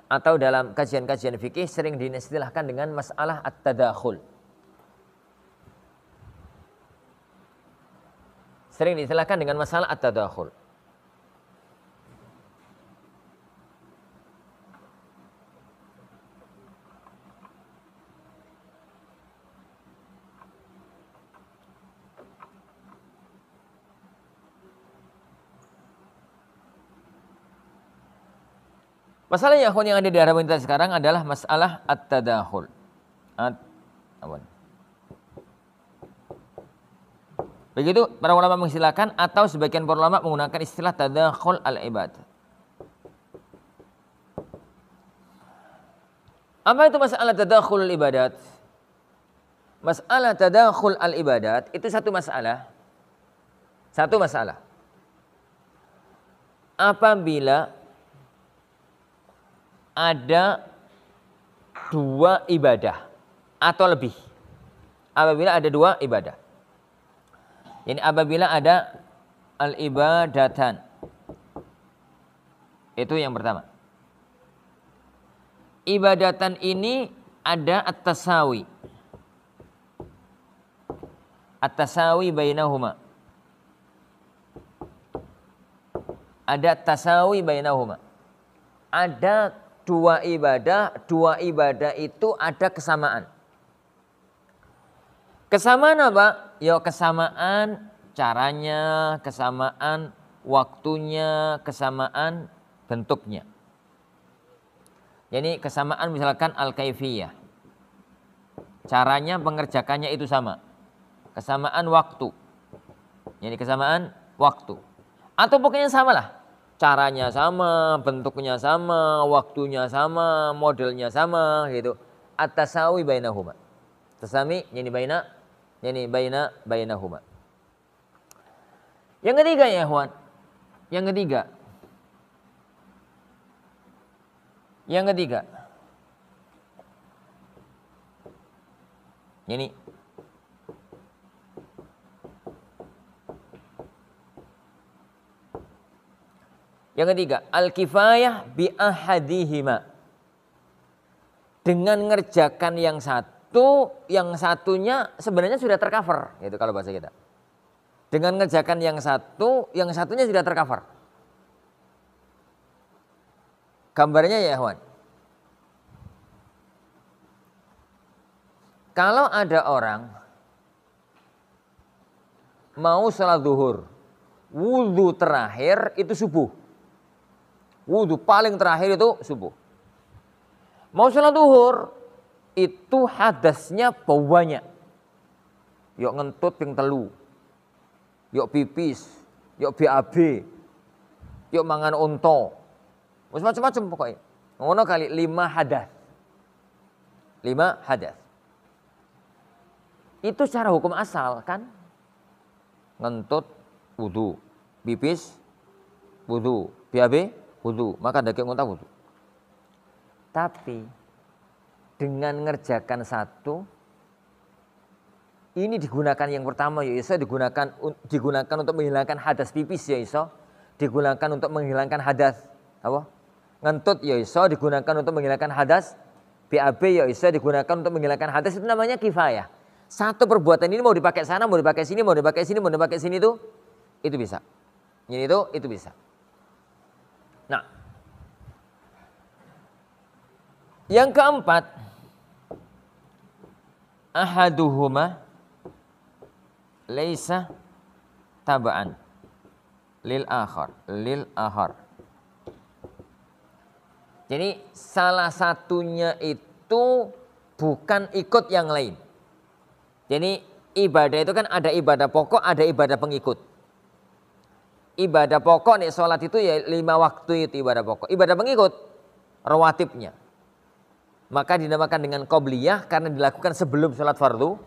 Atau dalam kajian-kajian fikih sering diistilahkan dengan masalah at-tadakhul. Sering diistilahkan dengan masalah at-tadakhul. Masalah ya yang ada di hadapan kita sekarang adalah masalah at-tadakhul. Begitu para ulama mengistilahkan, atau sebagian para ulama menggunakan istilah tadakhul al-ibad. Apa itu masalah tadakhul al-ibadat? Masalah tadakhul al-ibadat itu satu masalah. Apabila ada dua ibadah atau lebih. Apabila ada dua ibadah. Ini apabila ada al-ibadatan. Itu yang pertama. Ibadatan ini ada at-tasawi. At-tasawi bainahuma. Ada tasawi bainahuma. Ada dua ibadah itu ada kesamaan. Kesamaan apa? Ya kesamaan caranya, kesamaan waktunya, kesamaan bentuknya. Jadi kesamaan misalkan al-kaifiyah. Caranya pengerjakannya itu sama. Kesamaan waktu. Jadi kesamaan waktu. Atau pokoknya samalah. Caranya sama, bentuknya sama, waktunya sama, modelnya sama gitu. At-tasawi bainahuma. Tasami yani bainahuma. Yang ketiga ya ikhwan. Yang ketiga. Yani yang ketiga, al-kifayah bi ahadihima. Dengan ngerjakan yang satu, satu, yang satunya sebenarnya sudah tercover, gitu kalau bahasa kita. Dengan ngerjakan yang satu, yang satunya sudah tercover. Gambarnya ya Ikhwan. Kalau ada orang mau sholat zuhur, wudhu terakhir itu subuh. Wudhu paling terakhir itu subuh. Mau sholat zuhur, itu hadasnya bau banyak. Yuk ngentut ping telu, yuk pipis, yuk BAB, yuk mangan onto, macam-macam pokoknya. Ngono kali 5 hadas. 5 hadas. Itu secara hukum asal kan? Ngentut, wudu, pipis, wudu, BAB, wudu, makan daging unta, wudu. Tapi dengan ngerjakan satu, ini digunakan yang pertama ya iso digunakan untuk menghilangkan hadas pipis ya iso, digunakan untuk menghilangkan hadas apa? Ngentut ya iso digunakan untuk menghilangkan hadas, BAB ya iso digunakan untuk menghilangkan hadas, itu namanya kifayah. Satu perbuatan ini mau dipakai sana, mau dipakai sini, mau dipakai sini, mau dipakai sini itu bisa. Ini itu bisa. Nah, yang keempat, ahaduhuma laisa taba'an lil akhar. Jadi salah satunya itu bukan ikut yang lain. Jadi ibadah itu kan ada ibadah pokok, ada ibadah pengikut. Ibadah pokok nih sholat itu ya 5 waktu itu ibadah pokok. Ibadah pengikut rawatibnya. Maka dinamakan dengan qobliyah karena dilakukan sebelum sholat fardu.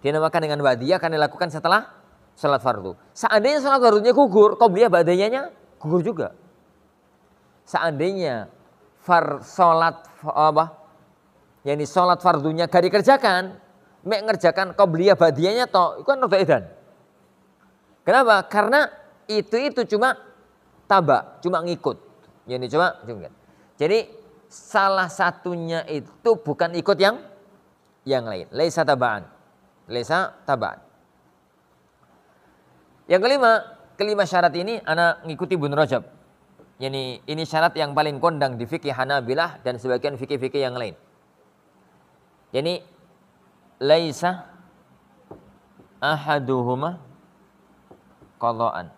Dinamakan dengan ba'diyah karena dilakukan setelah sholat fardu. Seandainya sholat fardunya gugur, qobliyah ba'diyahnya gugur juga. Seandainya sholat fardunya gak dikerjakan, mek ngerjakan qobliyah ba'diyahnya toh, itu kan rada edan. Kenapa? Karena itu cuma tabak, cuma ngikut. Cuma. Jadi salah satunya itu bukan ikut yang lain. Laisa taba'an. Yang kelima syarat ini anak ngikuti Ibnu Rajab. Ini syarat yang paling kondang di fikih Hanabilah dan sebagian fikih-fikih yang lain. Jadi laisa ahaduhuma qada'an.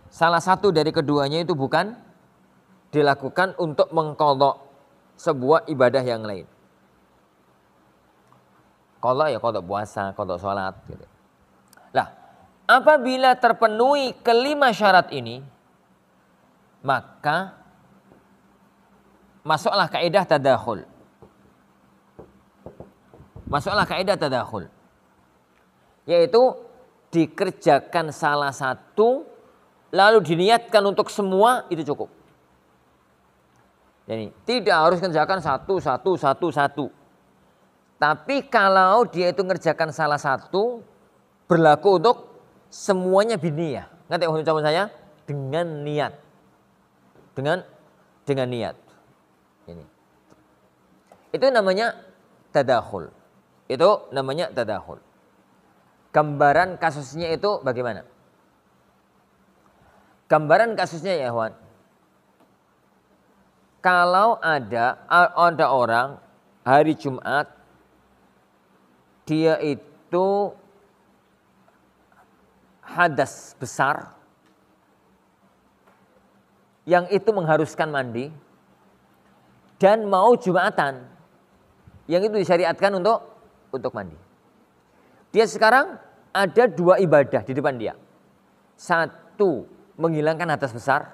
Salah satu dari keduanya itu bukan dilakukan untuk mengqadha sebuah ibadah yang lain. Qadha ya qadha puasa, qadha salat gitu. Lah, apabila terpenuhi kelima syarat ini, maka masuklah kaidah tadakhul. Yaitu dikerjakan salah satu lalu diniatkan untuk semua, itu cukup. Jadi tidak harus kerjakan satu. Tapi kalau dia itu ngerjakan salah satu, berlaku untuk semuanya biniyah. Ngerti ucapan saya? Dengan niat. Dengan niat. Ini. Itu namanya tadakhul. Gambaran kasusnya itu bagaimana? Gambaran kasusnya ya Ikhwan. Kalau ada orang hari Jumat, dia itu hadas besar, yang itu mengharuskan mandi, dan mau Jumatan, yang itu disyariatkan untuk mandi. Dia sekarang ada 2 ibadah di depan dia. Satu, menghilangkan hadas besar,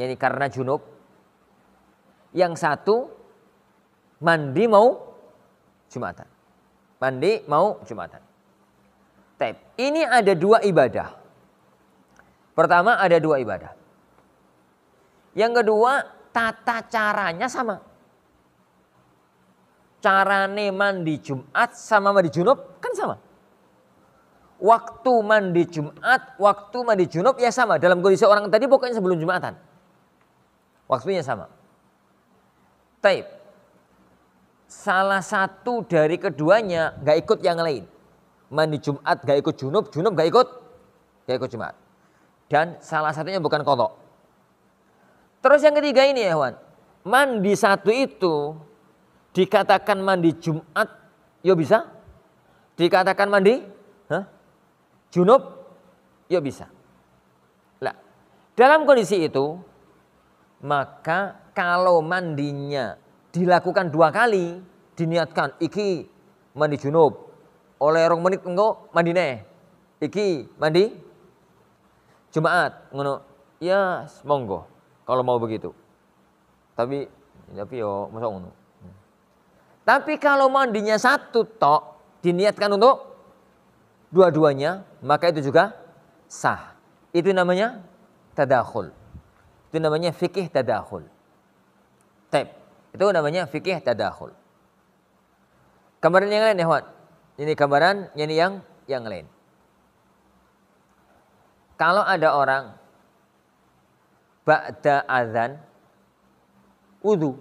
yani karena junub. Yang satu, mandi mau Jumatan. Ini ada 2 ibadah. Pertama ada 2 ibadah. Yang kedua, tata caranya sama. Carane mandi Jumat sama mandi junub kan sama. Waktu mandi Jumat, waktu mandi junub ya sama. Dalam kondisi orang tadi pokoknya sebelum Jumatan. Waktunya sama. Taib. salah satu dari keduanya nggak ikut yang lain. Mandi Jumat nggak ikut junub, junub nggak ikut Jumat. Dan salah satunya bukan qadha. Terus yang ketiga ini ya kawan, mandi satu itu dikatakan mandi Jumat, ya bisa. Dikatakan mandi junub, ya bisa. Lah, dalam kondisi itu, maka kalau mandinya dilakukan 2 kali, diniatkan iki mandi junub, oleh 2 menit engko mandi neh, iki mandi Jumat, ngono. Ya, monggo kalau mau begitu. Tapi yo masa ngono. Tapi kalau mandinya satu tok, diniatkan untuk dua-duanya, maka itu juga sah. Itu namanya tadakhul. Itu namanya fikih tadakhul. Itu namanya fikih tadakhul. Gambaran yang lain ya, Wan. Ini gambaran ini yang lain. Kalau ada orang ba'da azan wudu.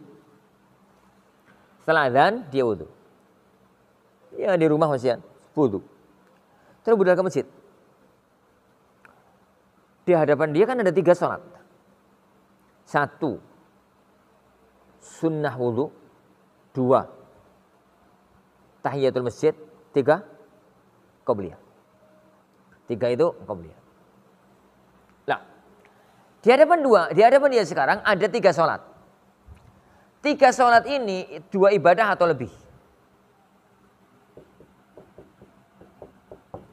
Setelah azan dia wudu. Ya di rumah masih wudu. Terus berangkat ke masjid. Di hadapan dia kan ada 3 sholat. 1 sunnah wudu, 2 tahiyatul masjid, 3 qobliyah. 3 itu qobliyah. Nah, di hadapan dia sekarang ada 3 sholat. 3 sholat ini 2 ibadah atau lebih.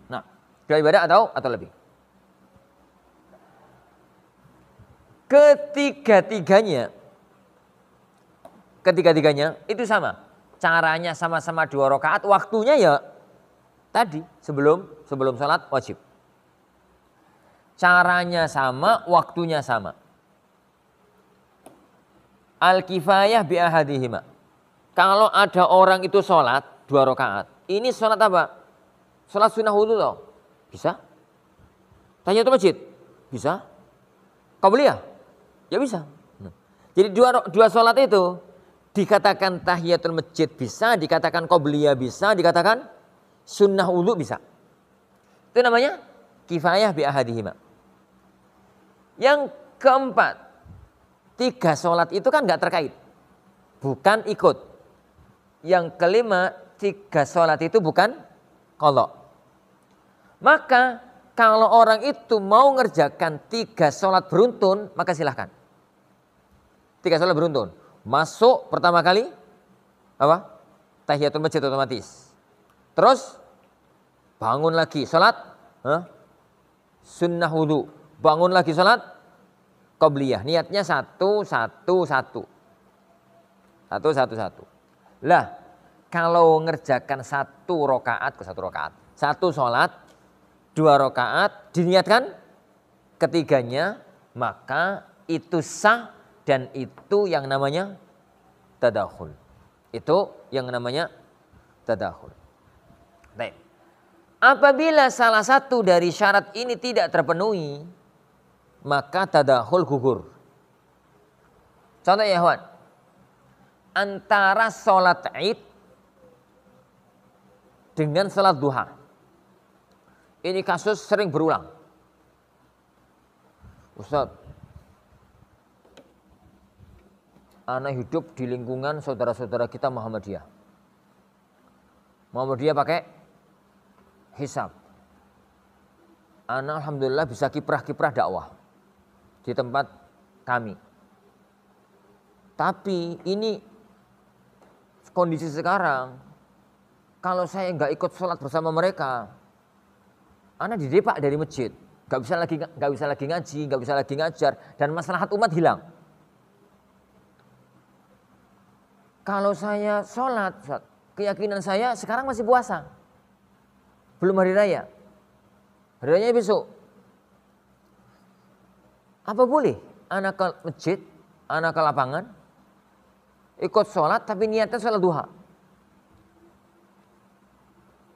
Nah, 2 ibadah atau lebih. Ketiga-tiganya itu sama. Caranya sama-sama 2 rakaat, waktunya ya tadi sebelum sholat wajib. Caranya sama, waktunya sama. Al-kifayah bi ahadihima. Kalau ada orang itu sholat 2 rakaat, ini sholat apa? Sholat sunnah wudu toh? Bisa. Tahiyatul masjid? Bisa. Qabliyah? Ya bisa. Jadi 2 sholat itu dikatakan tahiyatul masjid bisa, dikatakan qabliyah bisa, dikatakan sunnah wudu bisa. Itu namanya kifayah bi ahadihima. Yang keempat, 3 sholat itu kan nggak terkait, bukan ikut. Yang kelima, 3 sholat itu bukan qadha. Maka kalau orang itu mau ngerjakan 3 sholat beruntun, maka silahkan. 3 sholat beruntun. Masuk pertama kali apa? Tahiyatul masjid otomatis. Terus bangun lagi sholat sunnah wudu. Bangun lagi sholat qabliyah. Niatnya 1, 1, 1. 1, 1, 1. Lah, kalau ngerjakan 1 rakaat ke 1 rakaat. 1 sholat, 2 rakaat, diniatkan ketiganya, maka itu sah dan itu yang namanya tadakhul. Itu yang namanya tadakhul. Baik. Apabila salah satu dari syarat ini tidak terpenuhi, maka tadakhul gugur. Contoh ya, Wan. Antara sholat Id dengan sholat duha. Ini kasus sering berulang. Ustaz, anak hidup di lingkungan saudara-saudara kita Muhammadiyah. Muhammadiyah pakai hisab. Anak alhamdulillah bisa kiprah-kiprah dakwah di tempat kami. Tapi ini kondisi sekarang, kalau saya nggak ikut sholat bersama mereka, anak didepak dari masjid, nggak bisa lagi ngaji, nggak bisa lagi ngajar, dan maslahat umat hilang. Kalau saya sholat, keyakinan saya sekarang masih puasa, belum hari raya, hari rayanya besok. Apa boleh anak ke masjid, anak ke lapangan, ikut sholat tapi niatnya sholat duha?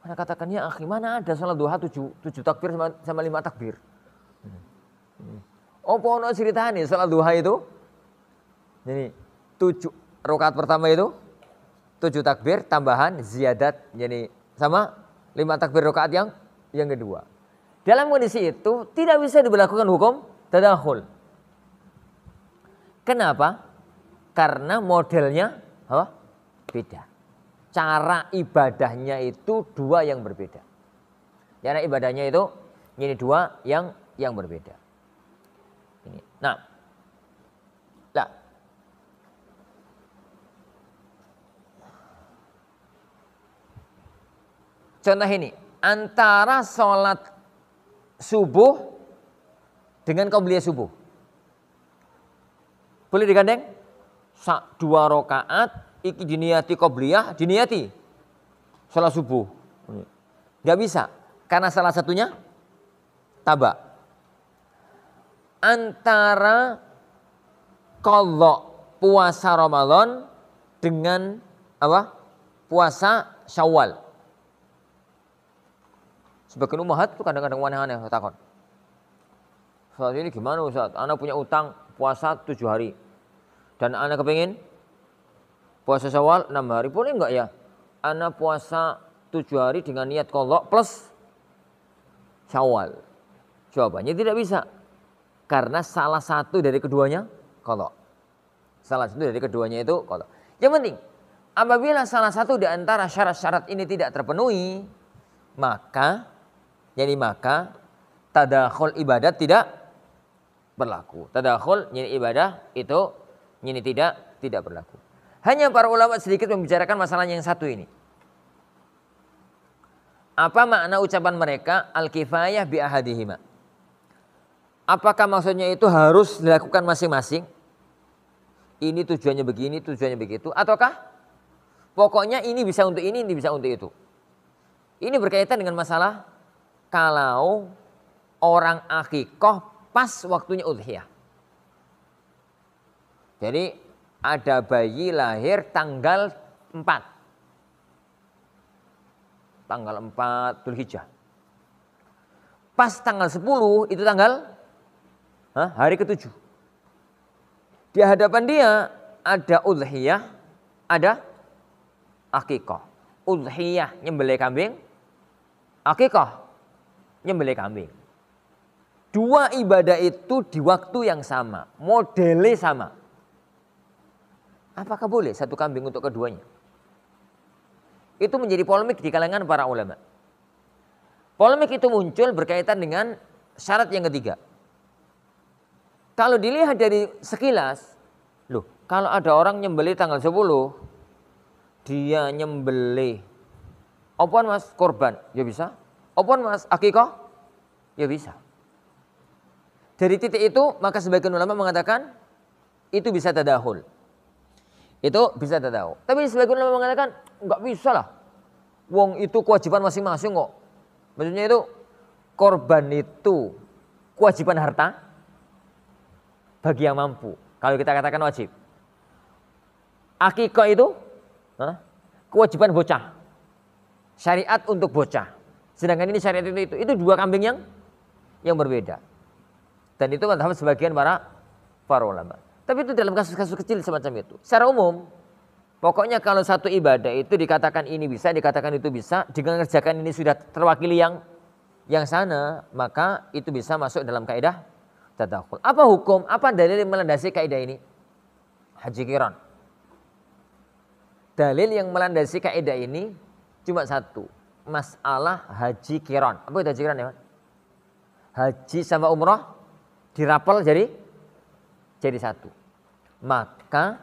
Anak katakan, ya akhi, mana ada sholat duha 7 takbir sama 5 takbir. Apa ono ceritanya sholat duha itu? Jadi 7 rakaat pertama itu 7 takbir tambahan ziyadat, jadi sama 5 takbir rakaat yang kedua. Dalam kondisi itu tidak bisa diberlakukan hukum tadakhul. Kenapa? Karena modelnya beda. Cara ibadahnya itu dua yang berbeda. Cara ibadahnya itu ini dua yang berbeda. Ini. Nah, contoh ini, antara sholat subuh dengan qobliyah subuh. Boleh digandeng? 2 rakaat, iki diniati qobliyah, diniati sholat subuh. Gak bisa, karena salah satunya tabak. Antara qadha puasa Ramadan dengan puasa Syawal. Sebagian umahat tuh kadang-kadang aneh-aneh takon. Saat ini gimana Ustaz? Anak punya utang puasa 7 hari. Dan anak kepingin puasa Syawal 6 hari. Boleh enggak ya? Anak puasa 7 hari dengan niat qadha plus Syawal. Jawabannya tidak bisa. Karena salah satu dari keduanya qadha. Salah satu dari keduanya itu qadha. Yang penting, apabila salah satu di antara syarat-syarat ini tidak terpenuhi, maka tadakhul ibadat tidak berlaku. Tadakhul ibadah itu tidak berlaku. Hanya para ulama sedikit membicarakan masalah yang satu ini. Apa makna ucapan mereka al-kifayah bi ahadihima? Apakah maksudnya itu harus dilakukan masing-masing? Ini tujuannya begini, tujuannya begitu, ataukah pokoknya ini bisa untuk ini bisa untuk itu? Ini berkaitan dengan masalah kalau orang akikoh pas waktunya udhiyah. Jadi ada bayi lahir tanggal 4. Tanggal 4 Dzulhijjah. Pas tanggal 10 itu tanggal hari ke-7. Di hadapan dia ada udhiyah, ada akikoh. Udhiyah nyembelih kambing, akikoh nyembelih kambing. Dua ibadah itu di waktu yang sama, modelnya sama. Apakah boleh satu kambing untuk keduanya? Itu menjadi polemik di kalangan para ulama. Polemik itu muncul berkaitan dengan syarat yang ketiga. Kalau dilihat dari sekilas, kalau ada orang nyembelih tanggal 10, dia nyembelih opon mas korban, ya bisa. Opon mas akikoh, ya bisa. Dari titik itu maka sebagian ulama mengatakan itu bisa tadakhul. Itu bisa tadakhul. Tapi sebagian ulama mengatakan enggak bisa lah. Wong itu kewajiban masing-masing kok. Maksudnya itu korban itu kewajiban harta bagi yang mampu. Kalau kita katakan wajib. Akikoh itu kewajiban bocah. Syariat untuk bocah. Sedangkan ini syariat itu dua kambing yang berbeda. Dan itu mazhab sebagian para ulama. Tapi itu dalam kasus-kasus kecil semacam itu. Secara umum, pokoknya kalau satu ibadah itu dikatakan ini bisa, dikatakan itu bisa, dengan mengerjakan ini sudah terwakili yang sana, maka itu bisa masuk dalam kaidah tadakhul. Apa hukum? Apa dalil yang melandasi kaidah ini? Haji qiran. Dalil yang melandasi kaidah ini cuma satu. Masalah haji qiran. Apa itu haji qiran ya? Haji sama umrah dirapel jadi satu. Maka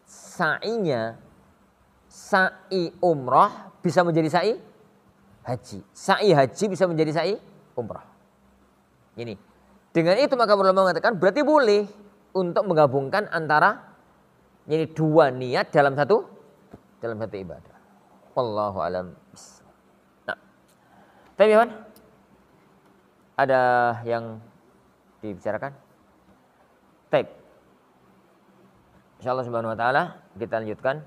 sa'i umrah bisa menjadi sa'i haji. Sa'i haji bisa menjadi sa'i umrah. Ini. Dengan itu maka ulama mengatakan berarti boleh untuk menggabungkan antara ini dua niat dalam satu ibadah. Wallahu a'lam. Nah, tapi Iwan, ada yang dibicarakan? Taib. Insyaallah subhanahu wa ta'ala kita lanjutkan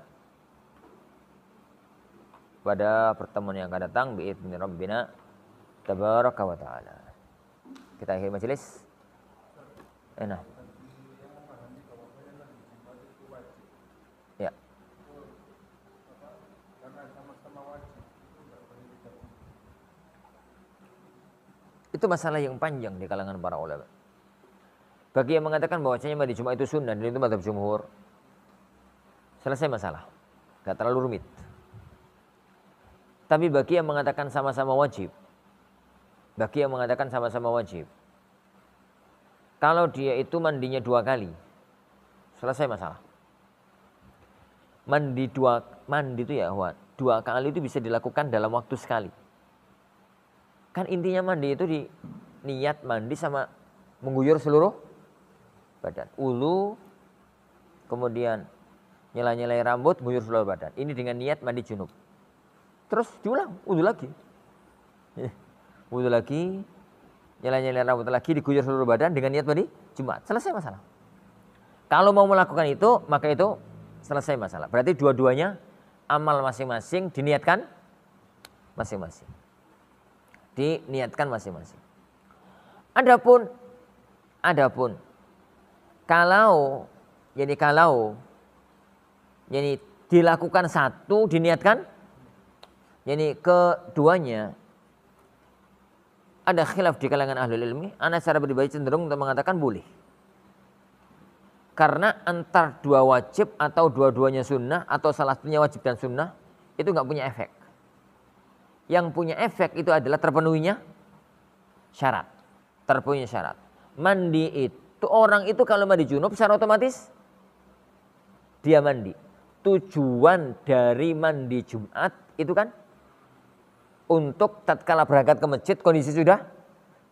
pada pertemuan yang akan datang bi'idzni rabbina tabaraka wa ta'ala. Kita akhiri majelis. Nah. Ya. Itu masalah yang panjang di kalangan para ulama. Bagi yang mengatakan bahwasanya mandi Jumat itu sunnah dan itu mazhab jumhur, selesai masalah, gak terlalu rumit. Tapi bagi yang mengatakan sama-sama wajib, kalau dia itu mandinya 2 kali, selesai masalah. Mandi itu ya, 2 kali itu bisa dilakukan dalam waktu sekali. Kan intinya mandi itu di niat mandi sama mengguyur seluruh badan. Ulu, kemudian nyela-nyelai rambut, mengguyur seluruh badan. Ini dengan niat mandi junub. Terus diulang, wudhu lagi. Wudhu lagi, nyela-nyelai rambut lagi, diguyur seluruh badan dengan niat mandi Jumat. Selesai masalah. Kalau mau melakukan itu, maka itu selesai masalah. Berarti dua-duanya amal masing-masing diniatkan masing-masing. Adapun kalau dilakukan satu diniatkan, keduanya ada khilaf di kalangan ahli ilmi. Ana secara pribadi cenderung untuk mengatakan boleh. Karena antar 2 wajib atau dua-duanya sunnah atau salah satunya wajib dan sunnah itu nggak punya efek. Yang punya efek itu adalah terpenuhinya syarat. Mandi itu, orang itu kalau mandi junub secara otomatis dia mandi. Tujuan dari mandi Jumat itu kan untuk tatkala berangkat ke masjid kondisi sudah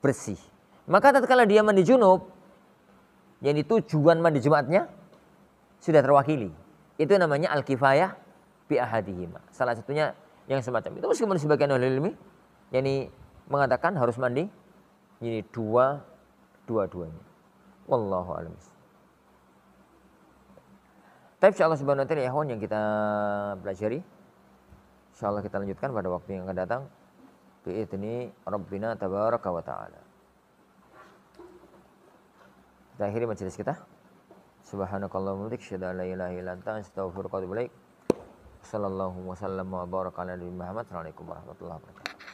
bersih. Maka tatkala dia mandi junub, tujuan mandi Jumatnya sudah terwakili. Itu namanya al-kifayah bi ahadihima. Salah satunya yang semacam itu, meskipun sebagian ahli ilmi mengatakan harus mandi dua-duanya. Wallahu a'lam. Tapi insyaallah subhanahu wa ta'ala ya yang kita pelajari, insyaallah kita lanjutkan pada waktu yang akan datang. Bi'idzni Rabbina tabaraka wa ta'ala. Kita akhiri majelis kita. Subhanakallahumma wa bihamdika asyhadu an la ilaha illa anta astaghfiruka wa atubu ilaik. Sallallahu wasallam wa baraka ala nabiyyina Muhammad. Assalamualaikum warahmatullahi wabarakatuh.